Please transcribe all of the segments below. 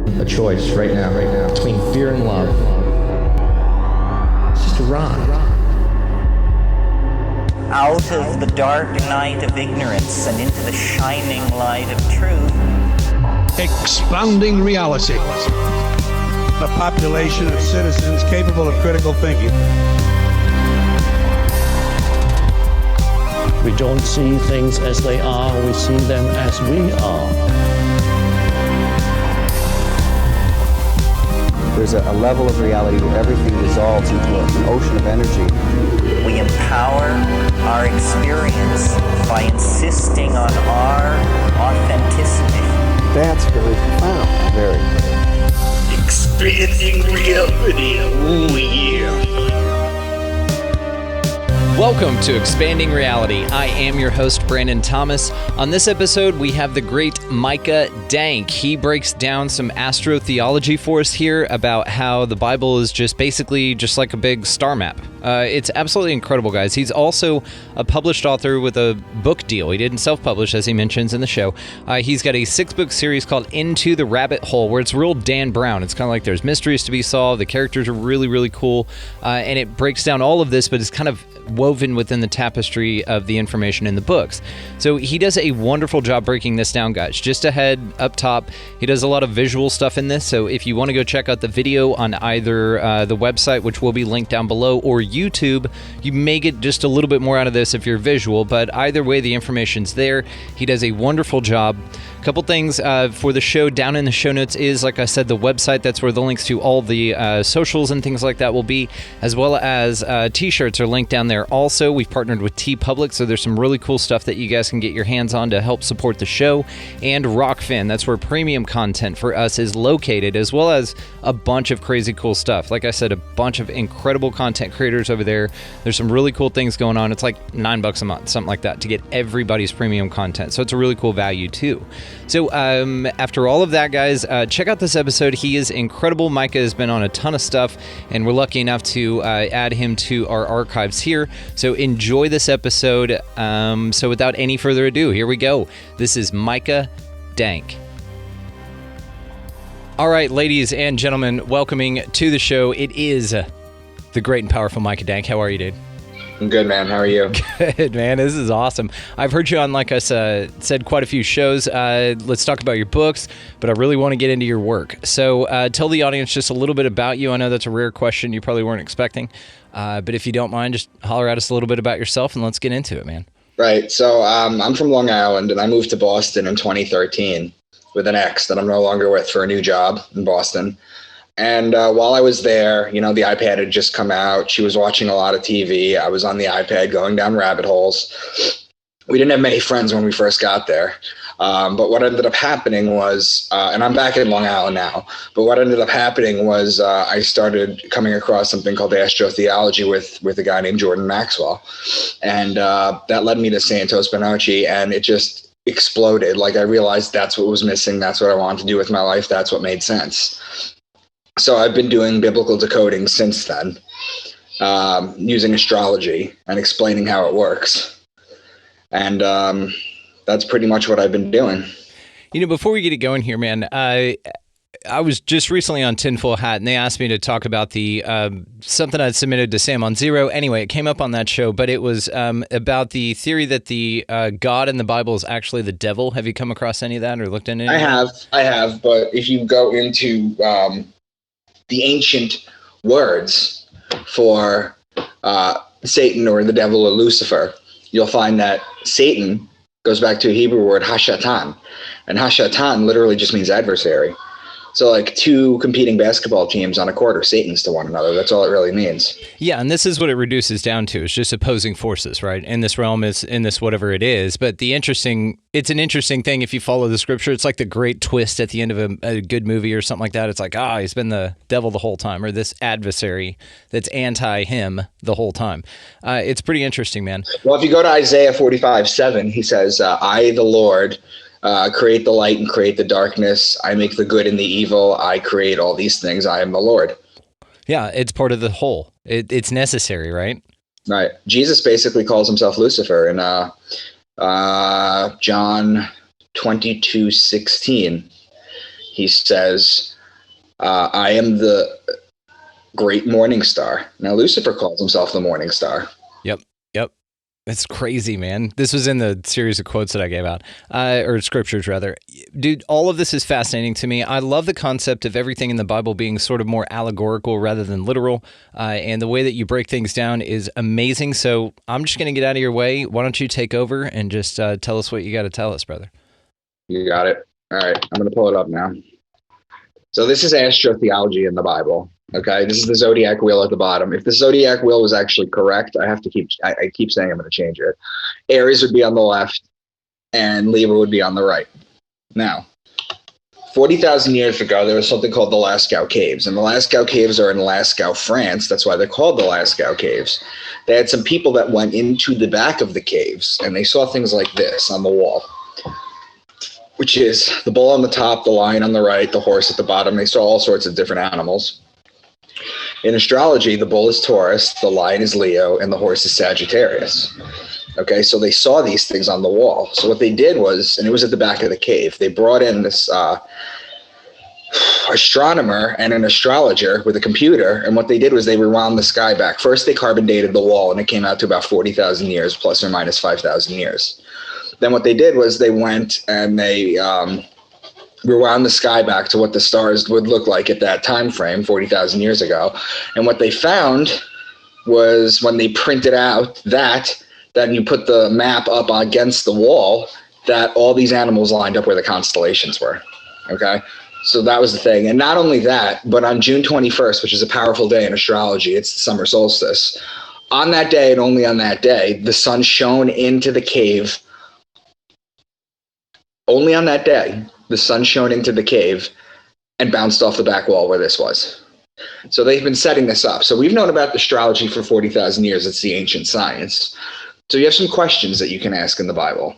a choice right now, between fear and love. It's just a rock. Out of the dark night of ignorance and into the shining light of truth. Expounding reality. A population of citizens capable of critical thinking. We don't see things as they are, we see them as we are. There's a level of reality where everything dissolves into an ocean of energy. We empower our experience by insisting on our authenticity. That's very profound. Very. Expanding reality. Ooh, yeah. Welcome to Expanding Reality. I am your host, Brandon Thomas. On this episode, we have the great Micah Dank. He breaks down some astrotheology for us here about how the Bible is just basically just like a big star map. It's absolutely incredible, guys. He's also a published author with a book deal. He didn't self-publish, as he mentions in the show. He's got a 6-book series called Into the Rabbit Hole, where it's real Dan Brown. It's kind of like there's mysteries to be solved. The characters are really, really cool. And it breaks down all of this, but it's kind of woven within the tapestry of the information in the books. So he does a wonderful job breaking this down, guys. Just ahead up top, he does a lot of visual stuff in this. So if you want to go check out the video on either the website, which will be linked down below, or YouTube, you may get just a little bit more out of this if you're visual, but either way, the information's there. He does a wonderful job. Couple things for the show down in the show notes is, like I said, the website. That's where the links to all the socials and things like that will be, as well as t-shirts are linked down there. Also, we've partnered with TeePublic, so there's some really cool stuff that you guys can get your hands on to help support the show. And Rokfin, that's where premium content for us is located, as well as a bunch of crazy cool stuff. Like I said, a bunch of incredible content creators over there. There's some really cool things going on. It's like $9 a month, something like that, to get everybody's premium content. So it's a really cool value too. So after all of that, guys, check out this episode. He is incredible. Micah has been on a ton of stuff, and we're lucky enough to add him to our archives here. So enjoy this episode. So without any further ado, here we go. This is Micah Dank. All right, ladies and gentlemen, welcoming to the show, it is the great and powerful Micah Dank. How are you, dude? I'm good, man. How are you? Good, man. This is awesome. I've heard you on, like I said, quite a few shows. Let's talk about your books, but I really want to get into your work. So tell the audience just a little bit about you. I know that's a rare question you probably weren't expecting, but if you don't mind, just holler at us a little bit about yourself, and let's get into it, man. Right. So I'm from Long Island, and I moved to Boston in 2013 with an ex that I'm no longer with for a new job in Boston. And while I was there, the iPad had just come out. She was watching a lot of TV. I was on the iPad going down rabbit holes. We didn't have many friends when we first got there. But what ended up happening was, and I'm back in Long Island now, but what ended up happening was I started coming across something called Astrotheology with a guy named Jordan Maxwell. And that led me to Santos Bonacci, and it just exploded. Like, I realized that's what was missing. That's what I wanted to do with my life. That's what made sense. So I've been doing biblical decoding since then, using astrology and explaining how it works. And that's pretty much what I've been doing. Before we get it going here, man, I was just recently on Tinfoil Hat, and they asked me to talk about the something I'd submitted to Sam on Zero. Anyway, it came up on that show, but it was about the theory that the God in the Bible is actually the devil. Have you come across any of that or looked into it? I have, but if you go into the ancient words for Satan or the devil or Lucifer, you'll find that Satan goes back to a Hebrew word, hashatan. And hashatan literally just means adversary. So like two competing basketball teams on a court are Satans to one another. That's all it really means. Yeah, and this is what it reduces down to. It's just opposing forces, right? In this realm, is in this whatever it is. But it's an interesting thing if you follow the scripture. It's like the great twist at the end of a good movie or something like that. It's like, he's been the devil the whole time, or this adversary that's anti him the whole time. It's pretty interesting, man. Well, if you go to Isaiah 45:7, he says, I, the Lord, create the light and create the darkness. I make the good and the evil. I create all these things. I am the Lord. Yeah, it's part of the whole. It's necessary, right? Right. Jesus basically calls himself Lucifer in John 22:16. He says, I am the great morning star. Now, Lucifer calls himself the morning star. Yep. It's crazy, man. This was in the series of quotes that I gave out, or scriptures rather. Dude, all of this is fascinating to me. I love the concept of everything in the Bible being sort of more allegorical rather than literal, and the way that you break things down is amazing. So I'm just going to get out of your way. Why don't you take over and just tell us what you got to tell us, brother? You got it. All right, I'm going to pull it up now. So this is astrotheology in the Bible. Okay, this is the zodiac wheel at the bottom. If the zodiac wheel was actually correct, I keep saying I'm going to change it. Aries would be on the left, and Libra would be on the right. Now, 40,000 years ago, there was something called the Lascaux Caves, and the Lascaux Caves are in Lascaux, France. That's why they're called the Lascaux Caves. They had some people that went into the back of the caves, and they saw things like this on the wall, which is the bull on the top, the lion on the right, the horse at the bottom. They saw all sorts of different animals. In astrology, the bull is Taurus, the lion is Leo, and the horse is Sagittarius. Okay, so they saw these things on the wall. So what they did was, and it was at the back of the cave, they brought in this astronomer and an astrologer with a computer, and what they did was they rewound the sky back. First, they carbon dated the wall, and it came out to about 40,000 years, plus or minus 5,000 years. Then what they did was they went and they rewound the sky back to what the stars would look like at that time frame, 40,000 years ago. And what they found was when they printed out that, then you put the map up against the wall, that all these animals lined up where the constellations were. Okay, so that was the thing. And not only that, but on June 21st, which is a powerful day in astrology, it's the summer solstice. On that day, and only on that day, the sun shone into the cave. Only on that day, the sun shone into the cave and bounced off the back wall where this was. So they've been setting this up. So we've known about astrology for 40,000 years. It's the ancient science. So you have some questions that you can ask in the Bible.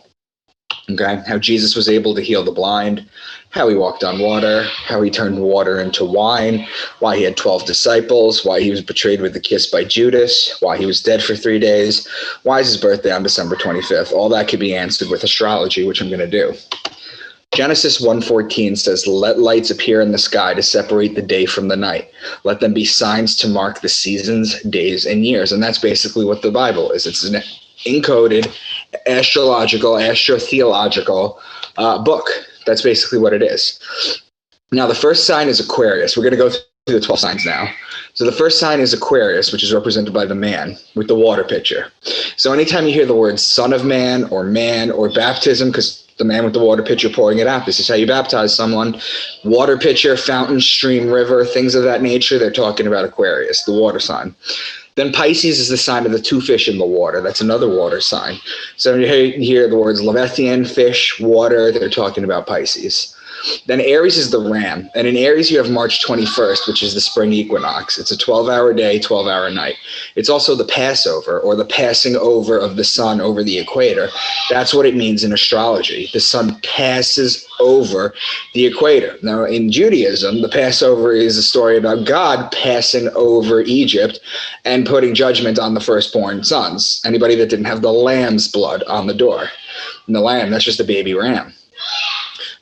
Okay, how Jesus was able to heal the blind, how he walked on water, how he turned water into wine, why he had 12 disciples, why he was betrayed with a kiss by Judas, why he was dead for 3 days, why is his birthday on December 25th. All that could be answered with astrology, which I'm going to do. Genesis 1:14 says, "Let lights appear in the sky to separate the day from the night. Let them be signs to mark the seasons, days, and years." And that's basically what the Bible is. It's an encoded astrological, astrotheological book. That's basically what it is. Now, the first sign is Aquarius. We're going to go through the 12 signs now. So the first sign is Aquarius, which is represented by the man with the water pitcher. So anytime you hear the words son of man or baptism, because the man with the water pitcher pouring it out, this is how you baptize someone. Water pitcher, fountain, stream, river, things of that nature, they're talking about Aquarius, the water sign. Then Pisces is the sign of the two fish in the water. That's another water sign. So when you hear the words Leviathan, fish, water, they're talking about Pisces. Then Aries is the ram. And in Aries, you have March 21st, which is the spring equinox. It's a 12-hour day, 12-hour night. It's also the Passover, or the passing over of the sun over the equator. That's what it means in astrology. The sun passes over the equator. Now, in Judaism, the Passover is a story about God passing over Egypt and putting judgment on the firstborn sons. Anybody that didn't have the lamb's blood on the door. And the lamb, that's just a baby ram.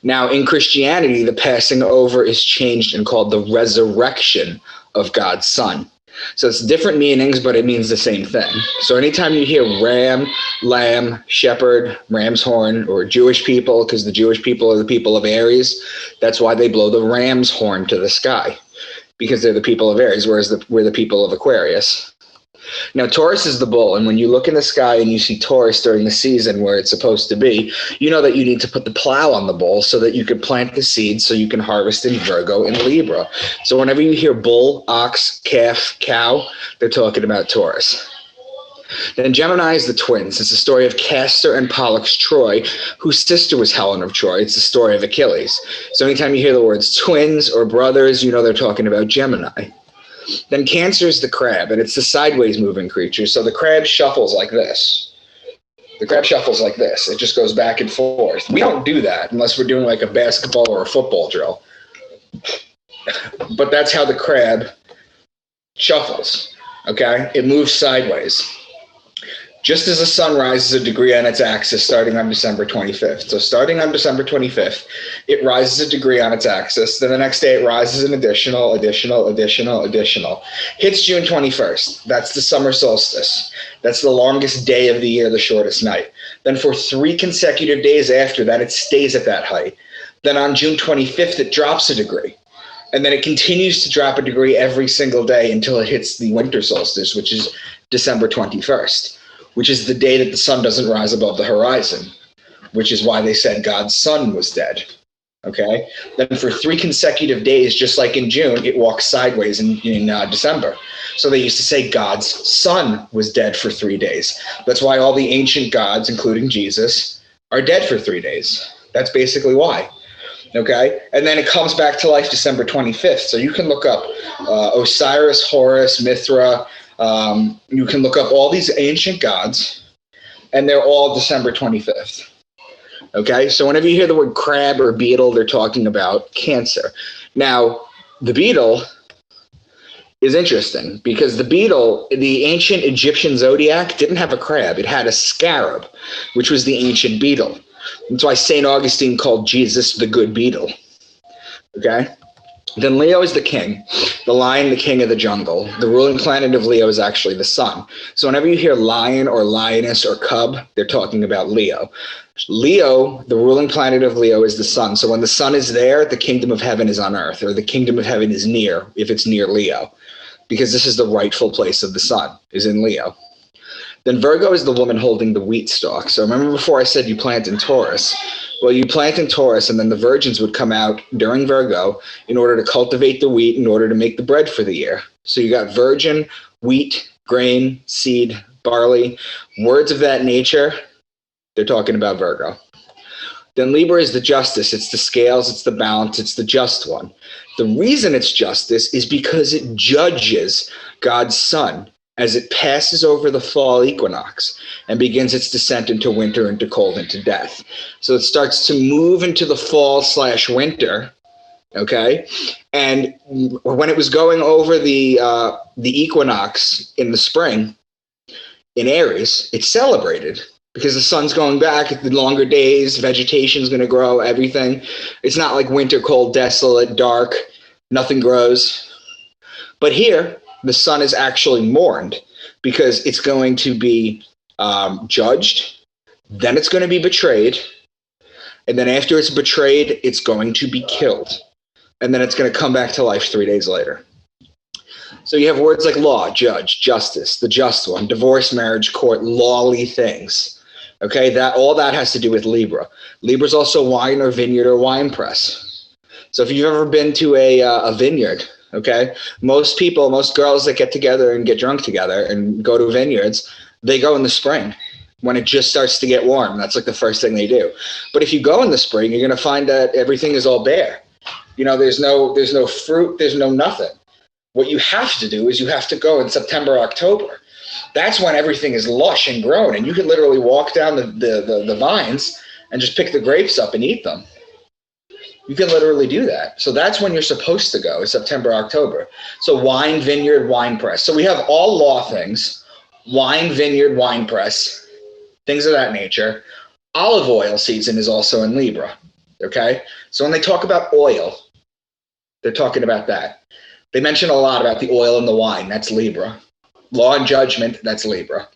Now, in Christianity, the passing over is changed and called the resurrection of God's Son. So it's different meanings, but it means the same thing. So anytime you hear ram, lamb, shepherd, ram's horn, or Jewish people, because the Jewish people are the people of Aries, that's why they blow the ram's horn to the sky, because they're the people of Aries, whereas we're the people of Aquarius. Now, Taurus is the bull, and when you look in the sky and you see Taurus during the season where it's supposed to be, you know that you need to put the plow on the bull so that you can plant the seeds so you can harvest in Virgo and Libra. So whenever you hear bull, ox, calf, cow, they're talking about Taurus. Then Gemini is the twins. It's the story of Castor and Pollux Troy, whose sister was Helen of Troy. It's the story of Achilles. So anytime you hear the words twins or brothers, you know they're talking about Gemini. Then Cancer is the crab, and it's the sideways moving creature. So the crab shuffles like this. The crab shuffles like this. It just goes back and forth. We don't do that unless we're doing like a basketball or a football drill. But that's how the crab shuffles, okay? It moves sideways. just as the sun rises a degree on its axis starting on December 25th. So starting on December 25th, it rises a degree on its axis. Then the next day it rises an additional. Hits June 21st. That's the summer solstice. That's the longest day of the year, the shortest night. Then for 3 consecutive days after that, it stays at that height. Then on June 25th, it drops a degree. And then it continues to drop a degree every single day until it hits the winter solstice, which is December 21st, which is the day that the sun doesn't rise above the horizon, which is why they said God's sun was dead. Okay? Then for 3 consecutive days, just like in June, it walks sideways in December. So they used to say God's son was dead for 3 days. That's why all the ancient gods, including Jesus, are dead for 3 days. That's basically why. Okay, and then it comes back to life December 25th. So you can look up Osiris, Horus, Mithra. You can look up all these ancient gods, and they're all December 25th. Okay, so whenever you hear the word crab or beetle, they're talking about Cancer. Now, the beetle is interesting because the beetle, the ancient Egyptian zodiac, didn't have a crab. It had a scarab, which was the ancient beetle. That's why St. Augustine called Jesus the good beetle. Okay? Then Leo is the king, the lion, the king of the jungle. The ruling planet of Leo is actually the sun. So whenever you hear lion or lioness or cub, they're talking about Leo. Leo, the ruling planet of Leo, is the sun. So when the sun is there, the kingdom of heaven is on earth, or the kingdom of heaven is near, if it's near Leo, because this is the rightful place of the sun, is in Leo. Then Virgo is the woman holding the wheat stalk. So remember before I said you plant in Taurus? Well, you plant in Taurus, and then the virgins would come out during Virgo in order to cultivate the wheat in order to make the bread for the year. So you got virgin, wheat, grain, seed, barley, words of that nature. They're talking about Virgo. Then Libra is the justice. It's the scales, it's the balance, it's the just one. The reason it's justice is because it judges God's sun as it passes over the fall equinox and begins its descent into winter, into cold, into death. So it starts to move into the fall/winter, okay? And when it was going over the equinox in the spring, in Aries, it celebrated because the sun's going back, the longer days, vegetation's gonna grow, everything. It's not like winter, cold, desolate, dark, nothing grows. But here, the sun is actually mourned because it's going to be judged, then it's going to be betrayed, and then after it's betrayed, it's going to be killed, and then it's going to come back to life 3 days later. So you have words like law, judge, justice, the just one, divorce, marriage, court, lawly things. Okay, that all that has to do with Libra. Libra's also wine or vineyard or wine press. So if you've ever been to a vineyard, okay, most people, most girls that get together and get drunk together and go to vineyards, they go in the spring when it just starts to get warm. That's like the first thing they do. But if you go in the spring, you're going to find that everything is all bare. You know, there's no fruit, there's no nothing. What you have to do is you have to go in September, October. That's when everything is lush and grown, and you can literally walk down the vines and just pick the grapes up and eat them. You can literally do that. So that's when you're supposed to go, is September, October. So wine, vineyard, wine press. So we have all law things, wine, vineyard, wine press, things of that nature. Olive oil season is also in Libra, okay? So when they talk about oil, they're talking about that. They mention a lot about the oil and the wine. That's Libra. Law and judgment, that's Libra.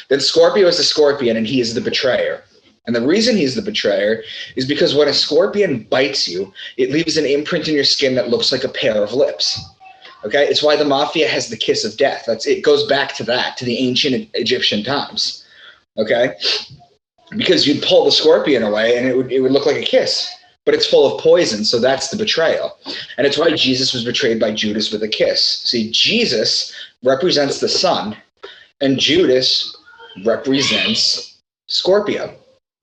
Then Scorpio is the scorpion, and he is the betrayer. And the reason he's the betrayer is because when a scorpion bites you, it leaves an imprint in your skin that looks like a pair of lips. Okay, it's why the mafia has the kiss of death. It goes back to that, to the ancient Egyptian times. Okay, because you'd pull the scorpion away and it would look like a kiss, but it's full of poison. So that's the betrayal, and it's why Jesus was betrayed by Judas with a kiss. See, Jesus represents the sun, and Judas represents Scorpio.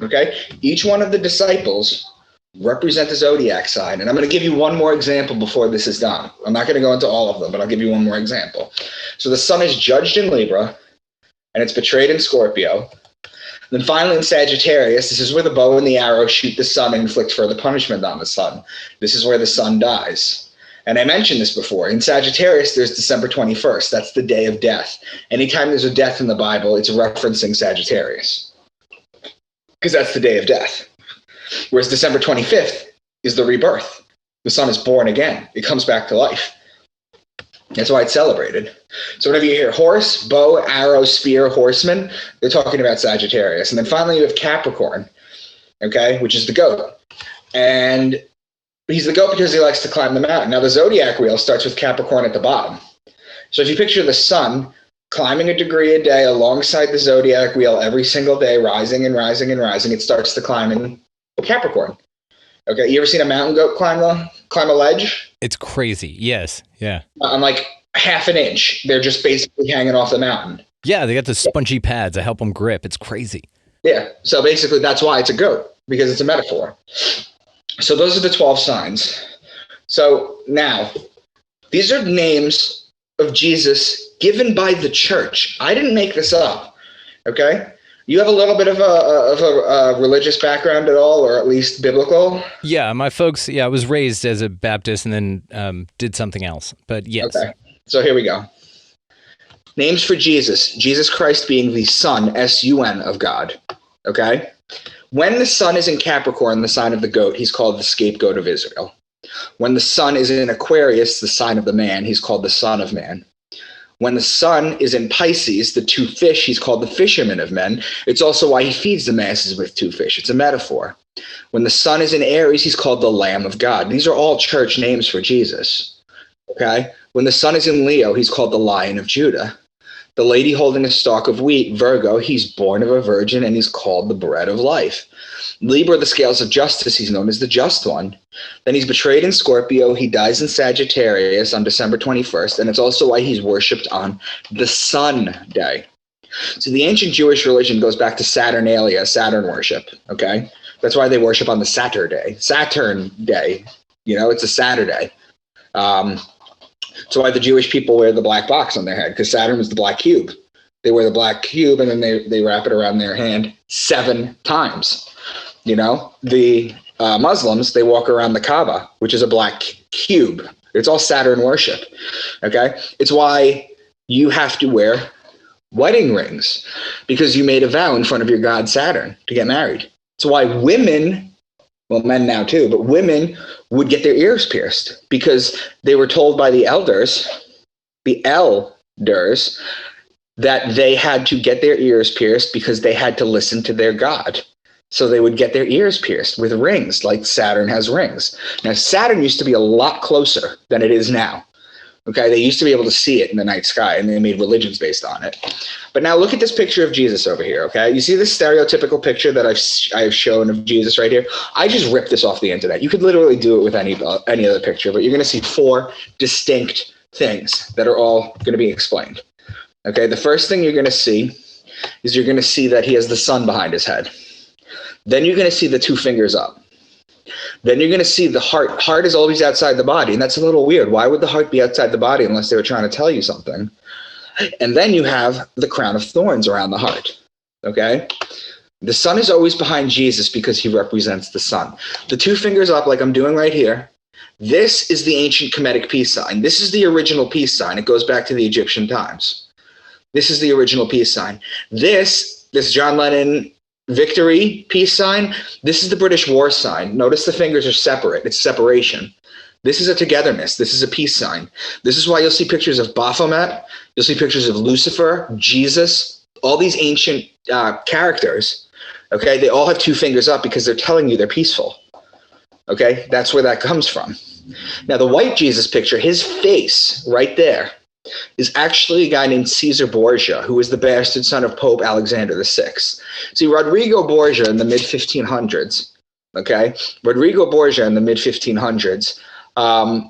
Okay, each one of the disciples represent the zodiac sign. And I'm going to give you one more example before this is done. I'm not going to go into all of them, but I'll give you one more example. So the sun is judged in Libra, and it's betrayed in Scorpio. Then finally in Sagittarius, this is where the bow and the arrow shoot the sun and inflict further punishment on the sun. This is where the sun dies. And I mentioned this before. In Sagittarius, there's December 21st. That's the day of death. Anytime there's a death in the Bible, it's referencing Sagittarius, because that's the day of death. Whereas December 25th is the rebirth. The sun is born again. It comes back to life. That's why it's celebrated. So whenever you hear horse, bow, arrow, spear, horseman, they're talking about Sagittarius. And then finally you have Capricorn, okay, which is the goat. And he's the goat because he likes to climb the mountain. Now the zodiac wheel starts with Capricorn at the bottom. So if you picture the sun climbing a degree a day alongside the zodiac wheel every single day, rising and rising and rising, it starts to climb in Capricorn. Okay, you ever seen a mountain goat climb a ledge? It's crazy. Yes. Yeah. On like half an inch. They're just basically hanging off the mountain. Yeah, they got the spongy pads that help them grip. It's crazy. Yeah, so basically that's why it's a goat, because it's a metaphor. So those are the 12 signs. So now, these are names of Jesus given by the church. I didn't make this up, okay? You have a little bit of a religious background at all, or at least biblical? Yeah, my folks, I was raised as a Baptist and then did something else, but yes. Okay, so here we go. Names for Jesus. Jesus Christ being the Son, S-U-N, of God, okay? When the sun is in Capricorn, the sign of the goat, he's called the scapegoat of Israel. When the sun is in Aquarius, the sign of the man, he's called the Son of Man. When the sun is in Pisces, the two fish, he's called the fisherman of men. It's also why he feeds the masses with two fish. It's a metaphor. When the sun is in Aries, he's called the Lamb of God. These are all church names for Jesus. Okay? When the sun is in Leo, he's called the Lion of Judah. The lady holding a stalk of wheat, Virgo, he's born of a virgin and he's called the bread of life. Libra, the scales of justice, he's known as the just one. Then he's betrayed in Scorpio. He dies in Sagittarius on December 21st. And it's also why he's worshipped on the sun day. So the ancient Jewish religion goes back to Saturnalia, Saturn worship. Okay. That's why they worship on the Saturn day. You know, it's a Saturday. So why the Jewish people wear the black box on their head, because Saturn was the black cube. They wear the black cube and then they wrap it around their hand 7 times. You know, the Muslims, they walk around the Kaaba, which is a black cube. It's all Saturn worship. Okay. It's why you have to wear wedding rings, because you made a vow in front of your god Saturn to get married. It's why women, well, men now too, but women would get their ears pierced because they were told by the elders, that they had to get their ears pierced because they had to listen to their god. So they would get their ears pierced with rings, like Saturn has rings. Now, Saturn used to be a lot closer than it is now. Okay, they used to be able to see it in the night sky, and they made religions based on it. But now look at this picture of Jesus over here, okay? You see this stereotypical picture that I've shown of Jesus right here? I just ripped this off the internet. You could literally do it with any other picture, but you're going to see 4 distinct things that are all going to be explained. Okay, the first thing you're going to see is you're going to see that he has the sun behind his head. Then you're going to see the 2 fingers up. Then you're going to see the heart. Heart is always outside the body, and that's a little weird. Why would the heart be outside the body unless they were trying to tell you something? And then you have the crown of thorns around the heart, okay? The sun is always behind Jesus because he represents the sun. The 2 fingers up like I'm doing right here, this is the ancient Kemetic peace sign. This is the original peace sign. It goes back to the Egyptian times. This is the original peace sign. This John Lennon victory peace sign, this is the British war sign. Notice the fingers are separate. It's separation. This is a togetherness. This is a peace sign. This is why you'll see pictures of Baphomet. You'll see pictures of Lucifer, Jesus, all these ancient characters. Okay, they all have 2 fingers up because they're telling you they're peaceful. Okay, that's where that comes from. Now, the white Jesus picture, his face right there, is actually a guy named Caesar Borgia, who was the bastard son of Pope Alexander VI. See, Rodrigo Borgia in the mid-1500s, okay? Rodrigo Borgia in the mid-1500s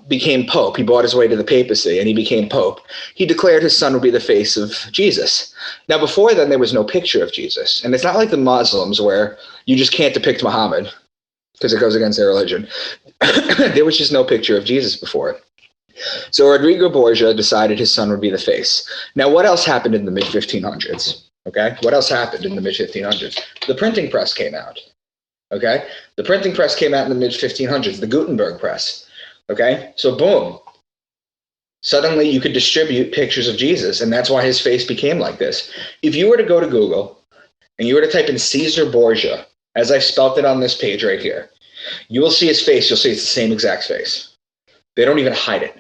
became Pope. He bought his way to the papacy, and he became Pope. He declared his son would be the face of Jesus. Now, before then, there was no picture of Jesus. And it's not like the Muslims where you just can't depict Muhammad because it goes against their religion. There was just no picture of Jesus before. So Rodrigo Borgia decided his son would be the face. Now, what else happened in the mid-1500s? Okay, what else happened in the mid-1500s? The printing press came out. Okay, the printing press came out in the mid-1500s, the Gutenberg press. Okay, so boom, Suddenly you could distribute pictures of Jesus, and that's why his face became like this. If you were to go to Google and you were to type in Caesar Borgia, as I spelt it on this page right here, you will see his face. You'll see it's the same exact face. They don't even hide it.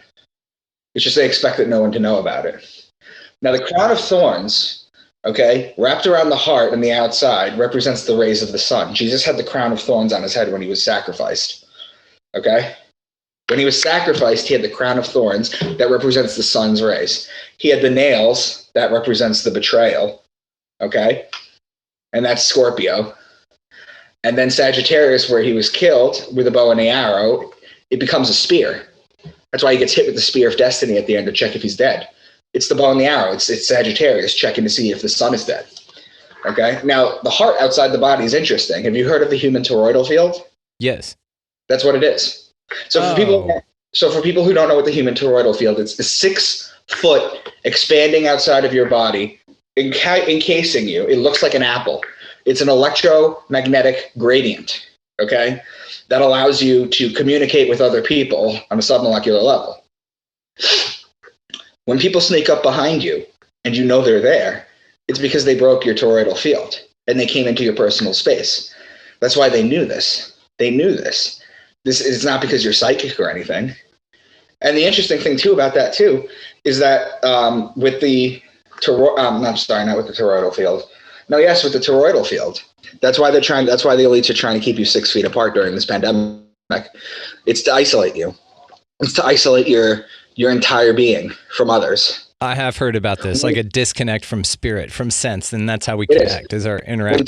It's just they expected no one to know about it. Now, the crown of thorns, okay, wrapped around the heart and the outside, represents the rays of the sun. Jesus had the crown of thorns on his head when he was sacrificed, okay? When he was sacrificed, he had the crown of thorns that represents the sun's rays. He had the nails that represents the betrayal, okay? And that's Scorpio. And then Sagittarius, where he was killed with a bow and the arrow, it becomes a spear. That's why he gets hit with the spear of destiny at the end to check if he's dead. It's the bow and the arrow. It's Sagittarius checking to see if the sun is dead. Okay? Now, the heart outside the body is interesting. Have you heard of the human toroidal field? Yes. That's what it is. So for people who don't know what the human toroidal field is, it's 6 foot expanding outside of your body, encasing you. It looks like an apple. It's an electromagnetic gradient, okay, that allows you to communicate with other people on a submolecular level. When people sneak up behind you and you know they're there, it's because they broke your toroidal field and they came into your personal space. That's why they knew this. They knew this. This is not because you're psychic or anything. And the interesting thing too about that too is that with the not with the toroidal field. No, yes, with the toroidal field. That's why the elites are trying to keep you 6 feet apart during this pandemic. It's to isolate you. It's to isolate your entire being from others. I have heard about this, like a disconnect from spirit, from sense, and that's how we connect, is our interaction. When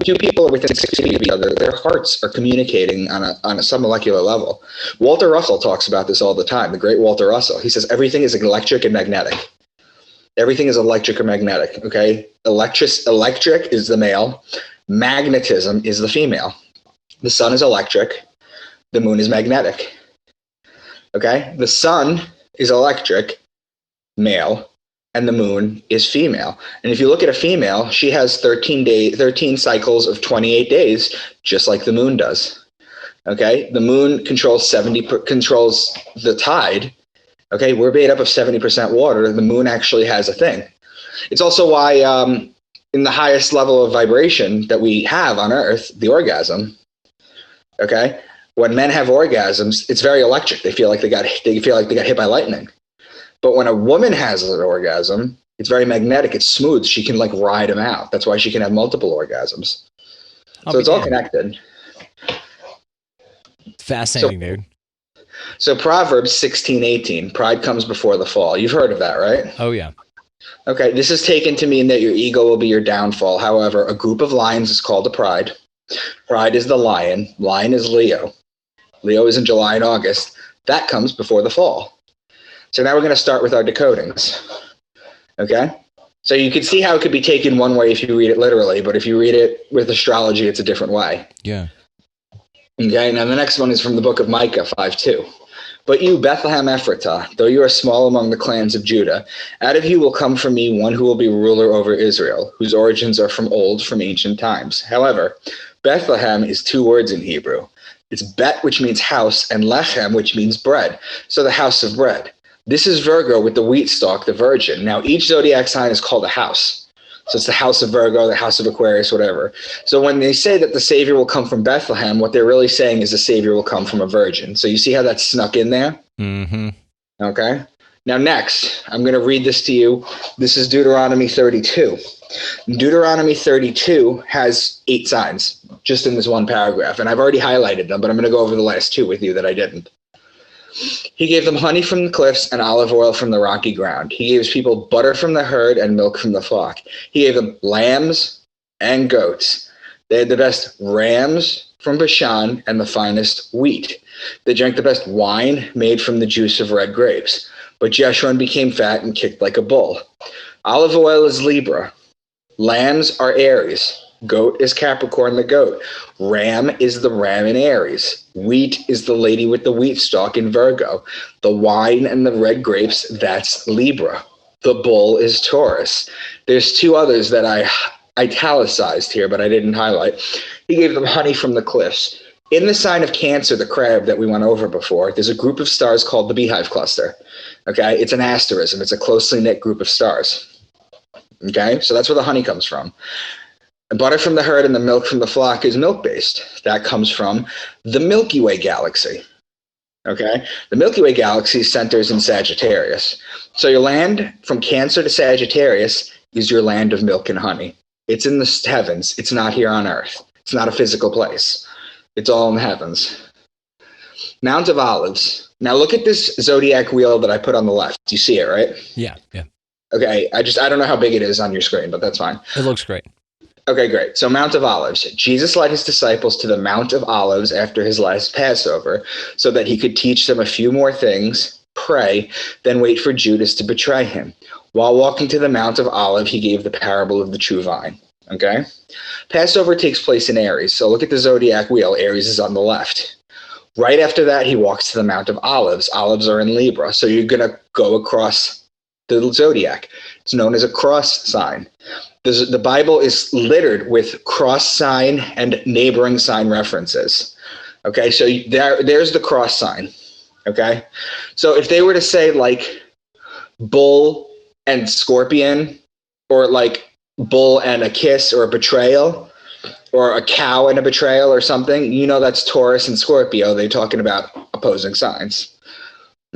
two people are within 6 feet of each other, their hearts are communicating on a submolecular level. Walter Russell talks about this all the time, the great Walter Russell. He says everything is electric and magnetic. Everything is electric or magnetic, okay? Electric is the male. Magnetism is the female. The sun is electric. The moon is magnetic, okay? The sun is electric, male, and the moon is female. And if you look at a female, she has 13 cycles of 28 days, just like the moon does, okay? The moon controls the tide. Okay, we're made up of 70% water. The moon actually has a thing. It's also why in the highest level of vibration that we have on Earth, the orgasm, okay, when men have orgasms, it's very electric. They feel like they got hit by lightning. But when a woman has an orgasm, it's very magnetic. It's smooth. She can like ride them out. That's why she can have multiple orgasms. So it's all connected. Fascinating, dude. So Proverbs 16:18, pride comes before the fall. You've heard of that, right? Oh, yeah. Okay, this is taken to mean that your ego will be your downfall. However, a group of lions is called a pride. Pride is the lion. Lion is Leo. Leo is in July and August. That comes before the fall. So now we're going to start with our decodings. Okay? So you can see how it could be taken one way if you read it literally, but if you read it with astrology, it's a different way. Yeah. Okay, now the next one is from the book of Micah 5:2. But you, Bethlehem Ephratah, though you are small among the clans of Judah, out of you will come from me one who will be ruler over Israel, whose origins are from ancient times. However, Bethlehem is 2 words in Hebrew. It's bet, which means house, and lechem, which means bread. So the house of bread. This is Virgo with the wheat stalk, the virgin. Now each zodiac sign is called a house. So it's the house of Virgo, the house of Aquarius, whatever. So when they say that the Savior will come from Bethlehem, what they're really saying is the Savior will come from a virgin. So you see how that's snuck in there? Mm-hmm. Okay. Now next, I'm going to read this to you. This is Deuteronomy 32. Deuteronomy 32 has 8 signs just in this one paragraph. And I've already highlighted them, but I'm going to go over the last 2 with you that I didn't. He gave them honey from the cliffs and olive oil from the rocky ground. He gave his people butter from the herd and milk from the flock. He gave them lambs and goats. They had the best rams from Bashan and the finest wheat. They drank the best wine made from the juice of red grapes. But Jeshurun became fat and kicked like a bull. Olive oil is Libra. Lambs are Aries. Goat is Capricorn the goat. Ram is the ram in Aries. Wheat is the lady with the wheat stalk in Virgo. The wine and the red grapes, that's Libra. The bull is Taurus. There's 2 others that I italicized here, but I didn't highlight. He gave them honey from the cliffs. In the sign of Cancer, the crab that we went over before, there's a group of stars called the Beehive Cluster. Okay, it's an asterism. It's a closely knit group of stars. Okay, so that's where the honey comes from. The butter from the herd and the milk from the flock is milk-based. That comes from the Milky Way galaxy. Okay, the Milky Way galaxy centers in Sagittarius. So your land from Cancer to Sagittarius is your land of milk and honey. It's in the heavens. It's not here on Earth. It's not a physical place. It's all in the heavens. Mount of Olives. Now look at this zodiac wheel that I put on the left. You see it, right? Yeah. Okay, I don't know how big it is on your screen, but that's fine. It looks great. Okay, great. So Mount of Olives. Jesus led his disciples to the Mount of Olives after his last Passover so that he could teach them a few more things, pray, then wait for Judas to betray him. While walking to the Mount of Olives, he gave the parable of the true vine. Okay? Passover takes place in Aries. So look at the zodiac wheel. Aries is on the left. Right after that, he walks to the Mount of Olives. Olives are in Libra. So you're going to go across the zodiac. It's known as a cross sign. The Bible is littered with cross sign and neighboring sign references. Okay, so there's the cross sign. Okay, so if they were to say like bull and scorpion, or like bull and a kiss or a betrayal, or a cow and a betrayal or something, you know that's Taurus and Scorpio. They're talking about opposing signs.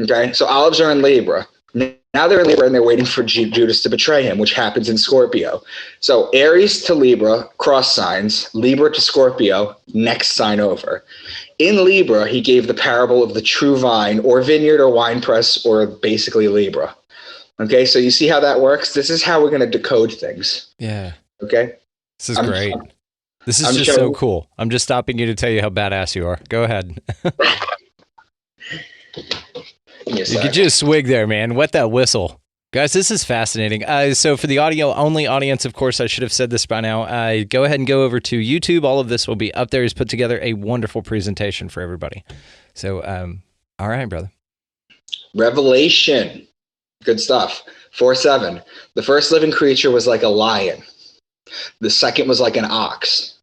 Okay, so olives are in Libra. Now they're in Libra and they're waiting for Judas to betray him, which happens in Scorpio. So Aries to Libra, cross signs, Libra to Scorpio, next sign over. In Libra, he gave the parable of the true vine, or vineyard, or wine press, or basically Libra. Okay, so you see how that works? This is how we're going to decode things. Yeah. Okay? This is great. This is just so cool. I'm just stopping you to tell you how badass you are. Go ahead. You could just swig there, man. Wet that whistle. Guys, this is fascinating. So for the audio-only audience, of course, I should have said this by now. Go ahead and go over to YouTube. All of this will be up there. He's put together a wonderful presentation for everybody. So, all right, brother. Revelation. Good stuff. 4:7. The first living creature was like a lion. The second was like an ox.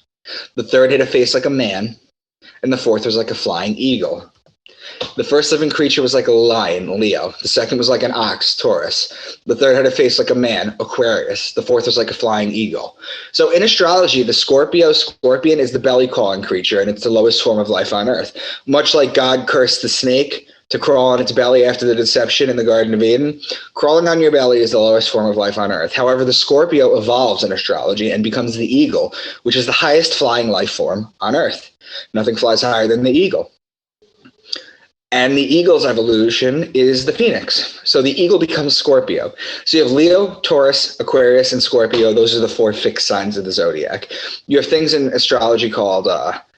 The third had a face like a man. And the fourth was like a flying eagle. The first living creature was like a lion, Leo. The second was like an ox, Taurus. The third had a face like a man, Aquarius. The fourth was like a flying eagle. So in astrology, the scorpion is the belly-crawling creature, and it's the lowest form of life on earth. Much like God cursed the snake to crawl on its belly after the deception in the Garden of Eden, crawling on your belly is the lowest form of life on earth. However, the Scorpio evolves in astrology and becomes the eagle, which is the highest flying life form on earth. Nothing flies higher than the eagle. And the eagle's evolution is the phoenix. So the eagle becomes Scorpio. So you have Leo, Taurus, Aquarius, and Scorpio. Those are the four fixed signs of the zodiac. You have things in astrology called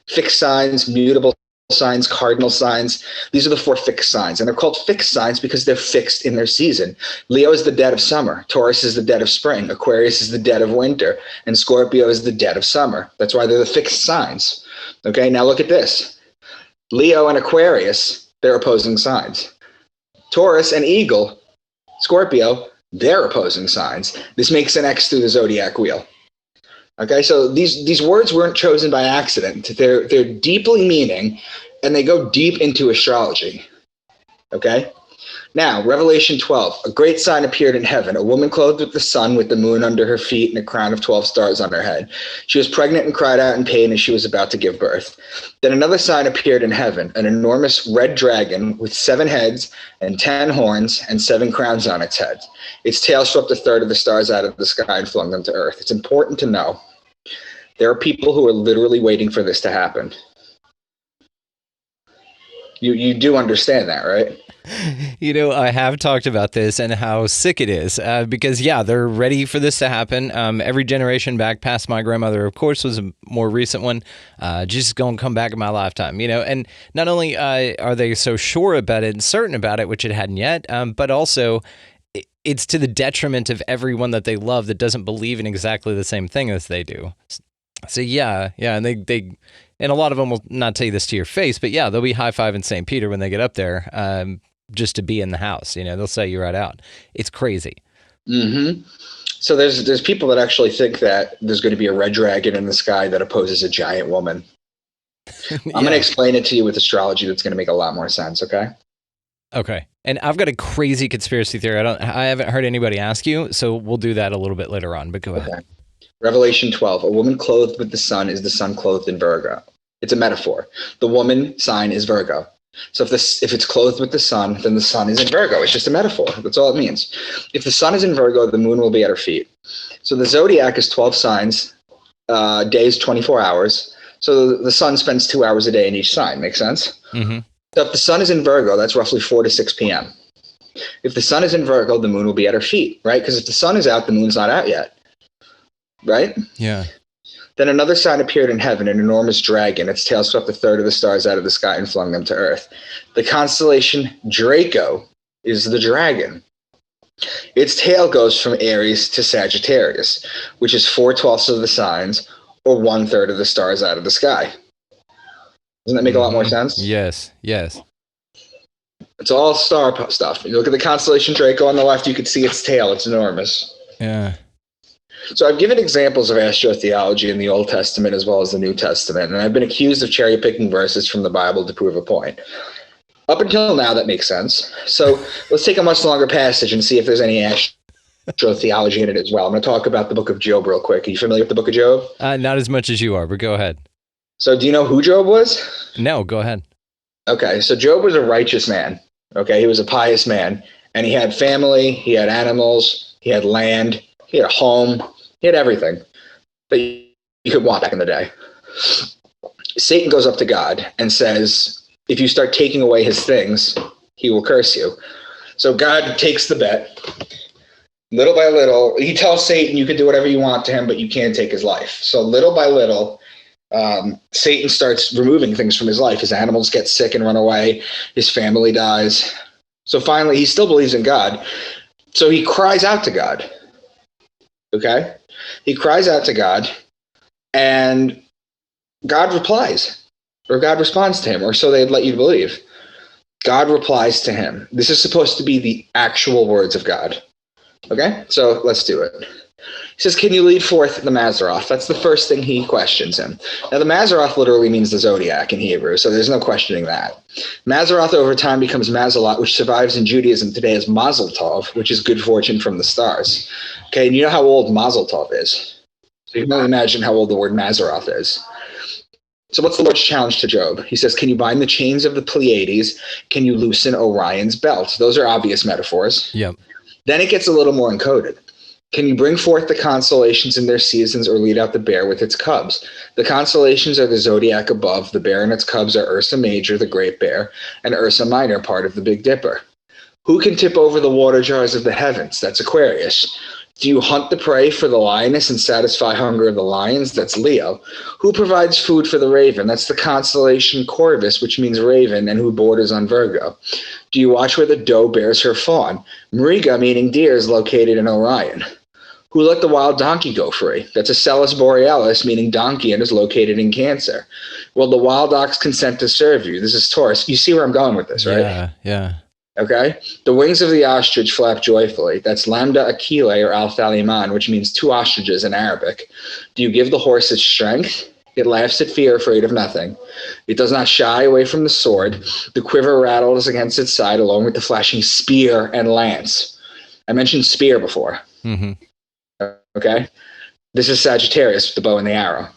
fixed signs, mutable signs, cardinal signs. These are the four fixed signs. And they're called fixed signs because they're fixed in their season. Leo is the dead of summer. Taurus is the dead of spring. Aquarius is the dead of winter. And Scorpio is the dead of summer. That's why they're the fixed signs. Okay, now look at this. Leo and Aquarius, they're opposing signs. Taurus and Eagle, Scorpio, they're opposing signs. This makes an X through the zodiac wheel. Okay, so these words weren't chosen by accident. They're deeply meaning, and they go deep into astrology. Okay? Now, Revelation 12, a great sign appeared in heaven, a woman clothed with the sun, with the moon under her feet, and a crown of 12 stars on her head. She was pregnant and cried out in pain as she was about to give birth. Then another sign appeared in heaven, an enormous red dragon with 7 heads and 10 horns and 7 crowns on its head. Its tail swept a third of the stars out of the sky and flung them to earth. It's important to know there are people who are literally waiting for this to happen. You do understand that, right? You know, I have talked about this and how sick it is because, yeah, they're ready for this to happen. Every generation back past my grandmother, of course, was a more recent one. Just going to come back in my lifetime, you know. And not only are they so sure about it and certain about it, which it hadn't yet, but also it's to the detriment of everyone that they love that doesn't believe in exactly the same thing as they do. So, yeah, and they and a lot of them will not tell you this to your face, but yeah, they'll be high-fiving St. Peter when they get up there. Just to be in the house, you know, they'll say you right out. It's crazy. Mm-hmm. So there's people that actually think that there's going to be a red dragon in the sky that opposes a giant woman. I'm going to explain it to you with astrology. That's going to make a lot more sense. Okay. Okay. And I've got a crazy conspiracy theory. I haven't heard anybody ask you, so we'll do that a little bit later on, but go ahead. Okay. Revelation 12, a woman clothed with the sun is the sun clothed in Virgo. It's a metaphor. The woman sign is Virgo. So if it's clothed with the sun, then the sun is in Virgo. It's just a metaphor. That's all it means. If the sun is in Virgo, the moon will be at her feet. So the zodiac is 12 signs, days 24 hours. So the sun spends 2 hours a day in each sign. Makes sense? Mm-hmm. So if the sun is in Virgo, that's roughly 4 to 6 p.m. If the sun is in Virgo, the moon will be at her feet, right? Because if the sun is out, the moon's not out yet, right? Yeah. Then another sign appeared in heaven, an enormous dragon. Its tail swept a third of the stars out of the sky and flung them to earth. The constellation Draco is the dragon. Its tail goes from Aries to Sagittarius, which is 4/12 of the signs, or 1/3 of the stars out of the sky. Doesn't that make a lot more sense? Yes, yes. It's all star stuff. You look at the constellation Draco on the left, you can see its tail. It's enormous. Yeah. So I've given examples of astrotheology in the Old Testament as well as the New Testament, and I've been accused of cherry-picking verses from the Bible to prove a point. Up until now, that makes sense. So let's take a much longer passage and see if there's any astrotheology in it as well. I'm going to talk about the book of Job real quick. Are you familiar with the book of Job? Not as much as you are, but go ahead. So do you know who Job was? No, go ahead. Okay, so Job was a righteous man. Okay, he was a pious man, and he had family, he had animals, he had land, he had a home, he had everything that you could want back in the day. Satan goes up to God and says, if you start taking away his things, he will curse you. So God takes the bet. Little by little, he tells Satan, you can do whatever you want to him, but you can't take his life. So little by little, Satan starts removing things from his life. His animals get sick and run away. His family dies. So finally, he still believes in God. So he cries out to God. Okay? He cries out to God, and God replies, or God responds to him, or so they'd let you believe. God replies to him. This is supposed to be the actual words of God. Okay? So let's do it. He says, can you lead forth the Mazzaroth? That's the first thing he questions him. Now, the Mazzaroth literally means the zodiac in Hebrew, so there's no questioning that. Mazzaroth over time becomes Mazalot, which survives in Judaism today as Mazel Tov, which is good fortune from the stars. Okay, and you know how old Mazel Tov is. So you can only imagine how old the word Mazzaroth is. So what's the Lord's challenge to Job? He says, can you bind the chains of the Pleiades? Can you loosen Orion's belt? Those are obvious metaphors. Yep. Then it gets a little more encoded. Can you bring forth the constellations in their seasons or lead out the bear with its cubs? The constellations are the zodiac above. The bear and its cubs are Ursa Major, the Great Bear, and Ursa Minor, part of the Big Dipper. Who can tip over the water jars of the heavens? That's Aquarius. Do you hunt the prey for the lioness and satisfy hunger of the lions? That's Leo. Who provides food for the raven? That's the constellation Corvus, which means raven, and who borders on Virgo. Do you watch where the doe bears her fawn? Mriga, meaning deer, is located in Orion. Who let the wild donkey go free? That's Acellus Borealis, meaning donkey, and is located in Cancer. Will the wild ox consent to serve you? This is Taurus. You see where I'm going with this, right? Yeah, yeah. Okay? The wings of the ostrich flap joyfully. That's Lambda Achille or Al-Thaliman, which means two ostriches in Arabic. Do you give the horse its strength? It laughs at fear, afraid of nothing. It does not shy away from the sword. The quiver rattles against its side, along with the flashing spear and lance. I mentioned spear before. Mm-hmm. Okay? This is Sagittarius with the bow and the arrow.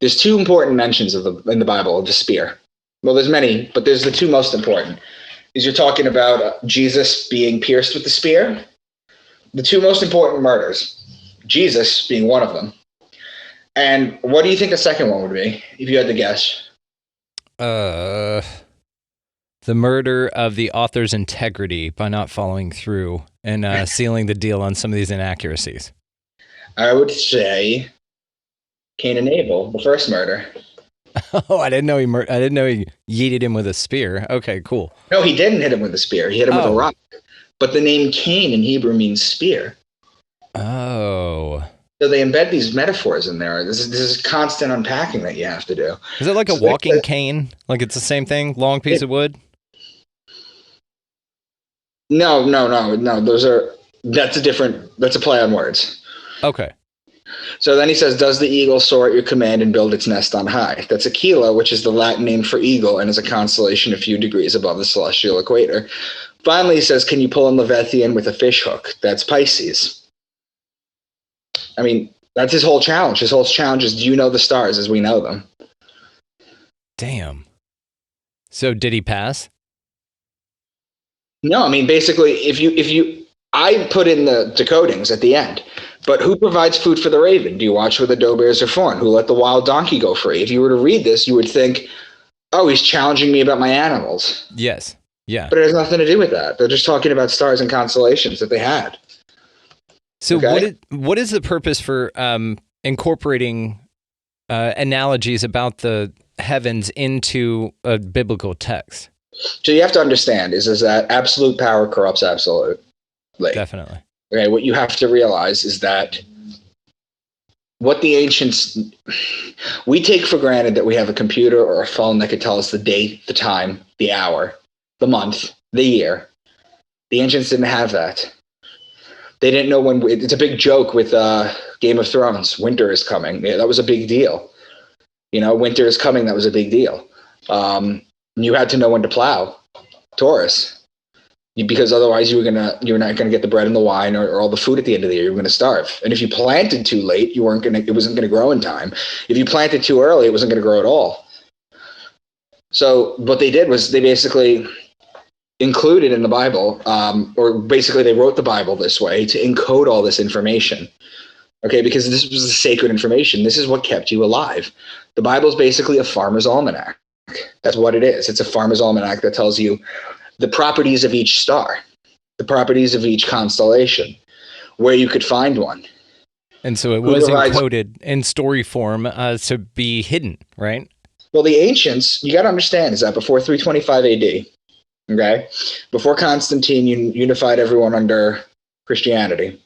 There's two important mentions in the Bible of the spear. Well, there's many, but there's the two most important. Is you're talking about Jesus being pierced with the spear. The two most important murders, Jesus being one of them. And what do you think the second one would be, if you had to guess? The murder of the author's integrity by not following through and sealing the deal on some of these inaccuracies. I would say Cain and Abel, the first murder. Oh, I didn't know he yeeted him with a spear. Okay, cool. No, he didn't hit him with a spear. He hit him with a rock. But the name Cain in Hebrew means spear. Oh. So they embed these metaphors in there. This is constant unpacking that you have to do. Is it like a walking cane? Like it's the same thing? Long piece of wood? No. That's a play on words. Okay. So then he says, does the eagle soar at your command and build its nest on high? That's Aquila, which is the Latin name for eagle and is a constellation a few degrees above the celestial equator. Finally, he says, can you pull a Leviathan with a fish hook? That's Pisces. I mean, that's his whole challenge. His whole challenge is, do you know the stars as we know them? Damn. So did he pass? No, I mean, basically, I put in the decodings at the end, but who provides food for the raven? Do you watch where the doe bears are fawn? Who let the wild donkey go free? If you were to read this, you would think, oh, he's challenging me about my animals. Yes. Yeah. But it has nothing to do with that. They're just talking about stars and constellations that they had. So Okay? what is the purpose for incorporating analogies about the heavens into a biblical text? So you have to understand is that absolute power corrupts absolutely. Definitely. Okay, what you have to realize is that what the ancients, we take for granted that we have a computer or a phone that could tell us the date, the time, the hour, the month, the year. The ancients didn't have that. They didn't know when. It's a big joke with Game of Thrones. Winter is coming. Yeah, that was a big deal. Winter is coming. That was a big deal. You had to know when to plow, Taurus, because otherwise you were not gonna get the bread and the wine or all the food at the end of the year. You were gonna starve. And if you planted too late, it wasn't gonna grow in time. If you planted too early, it wasn't gonna grow at all. So what they did was they basically included in the Bible, or basically they wrote the Bible this way to encode all this information. Okay, because this was the sacred information. This is what kept you alive. The Bible is basically a farmer's almanac. That's what it is. It's a farmer's almanac that tells you the properties of each star, the properties of each constellation, where you could find one. And so it was encoded in story form to be hidden, right? Well, the ancients, you got to understand, is that before 325 AD, okay, before Constantine unified everyone under Christianity,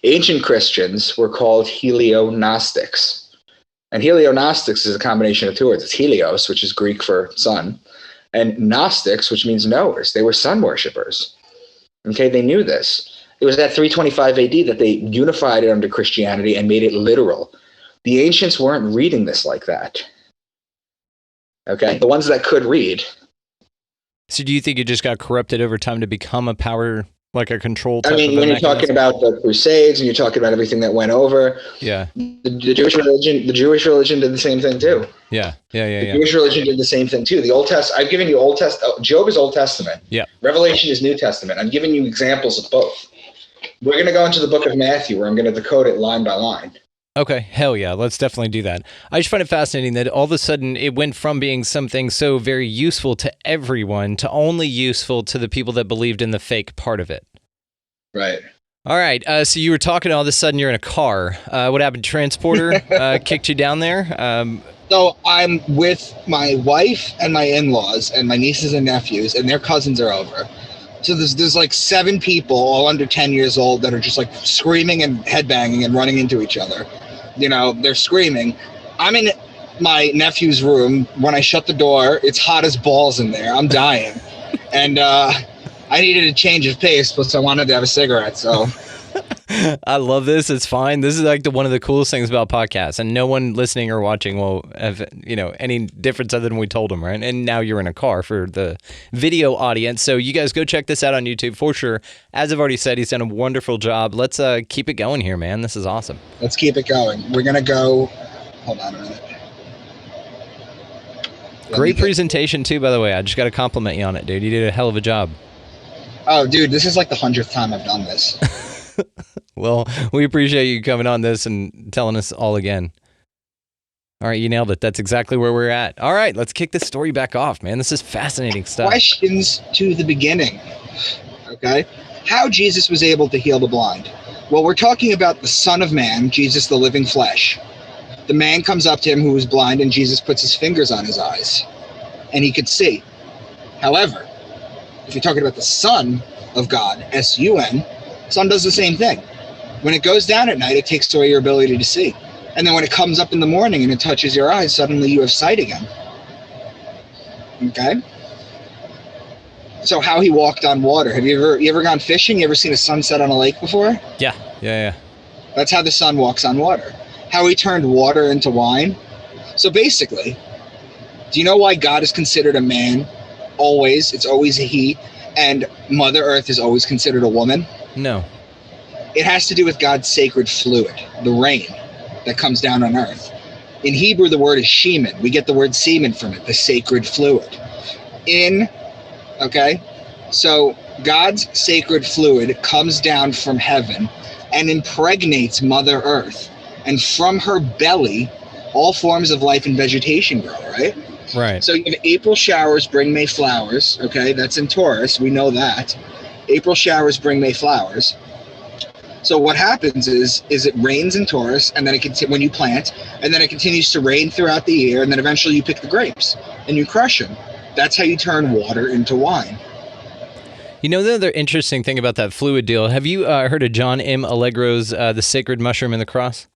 ancient Christians were called helio-Gnostics. And helio-Gnostics is a combination of two words. It's helios, which is Greek for sun, and Gnostics, which means knowers. They were sun worshippers. Okay, they knew this. It was at 325 AD that they unified it under Christianity and made it literal. The ancients weren't reading this like that. Okay, the ones that could read. So do you think it just got corrupted over time to become a power, like a control type I mean, of a when you're mechanism? talking about the Crusades and you're talking about everything that went over, Yeah. the Jewish religion did the same thing too. Yeah. The Jewish religion did the same thing too. The Old Testament, I've given you Old Testament. Job is Old Testament. Yeah. Revelation is New Testament. I'm giving you examples of both. We're going to go into the book of Matthew, where I'm going to decode it line by line. Okay, hell yeah, let's definitely do that. I just find it fascinating that all of a sudden it went from being something so very useful to everyone to only useful to the people that believed in the fake part of it. Right. All right, so you were talking, all of a sudden you're in a car. What happened? Transporter kicked you down there? So I'm with my wife and my in-laws and my nieces and nephews, and their cousins are over. So there's like 7 people, all under 10 years old, that are just like screaming and headbanging and running into each other. They're screaming. I'm in my nephew's room. When I shut the door, it's hot as balls in there. I'm dying. And I needed a change of pace, plus I wanted to have a cigarette, so... I love this. It's fine. This is like one of the coolest things about podcasts, and no one listening or watching will have, any difference other than we told them, right? And now you're in a car for the video audience. So you guys go check this out on YouTube for sure. As I've already said, he's done a wonderful job. Let's keep it going here, man. This is awesome. Let's keep it going. We're going to go... Hold on a minute. Great presentation too, by the way. I just got to compliment you on it, dude. You did a hell of a job. Oh, dude, this is like the 100th time I've done this. Well, we appreciate you coming on this and telling us all again. All right, you nailed it. That's exactly where we're at. All right, let's kick this story back off, man. This is fascinating stuff. Questions to the beginning, okay? How Jesus was able to heal the blind. Well, we're talking about the Son of Man, Jesus, the living flesh. The man comes up to him who was blind, and Jesus puts his fingers on his eyes, and he could see. However, if you're talking about the Son of God, S-U-N, sun does the same thing. When it goes down at night, it takes away your ability to see. And then when it comes up in the morning and it touches your eyes, suddenly you have sight again. Okay? So how he walked on water. Have you ever gone fishing? You ever seen a sunset on a lake before? Yeah. That's how the sun walks on water. How he turned water into wine. So basically, do you know why God is considered a man? Always. It's always a he. And Mother Earth is always considered a woman? No. It has to do with God's sacred fluid, the rain that comes down on earth. In Hebrew, the word is shemen. We get the word semen from it, the sacred fluid. Okay? So God's sacred fluid comes down from heaven and impregnates Mother Earth. And from her belly, all forms of life and vegetation grow, right? Right. So you have April showers bring May flowers, okay? That's in Taurus. We know that. April showers bring May flowers. So what happens is it rains in Taurus, and then when you plant, and then it continues to rain throughout the year, and then eventually you pick the grapes and you crush them. That's how you turn water into wine. You know, the other interesting thing about that fluid deal, have you heard of John M. Allegro's The Sacred Mushroom and the Cross?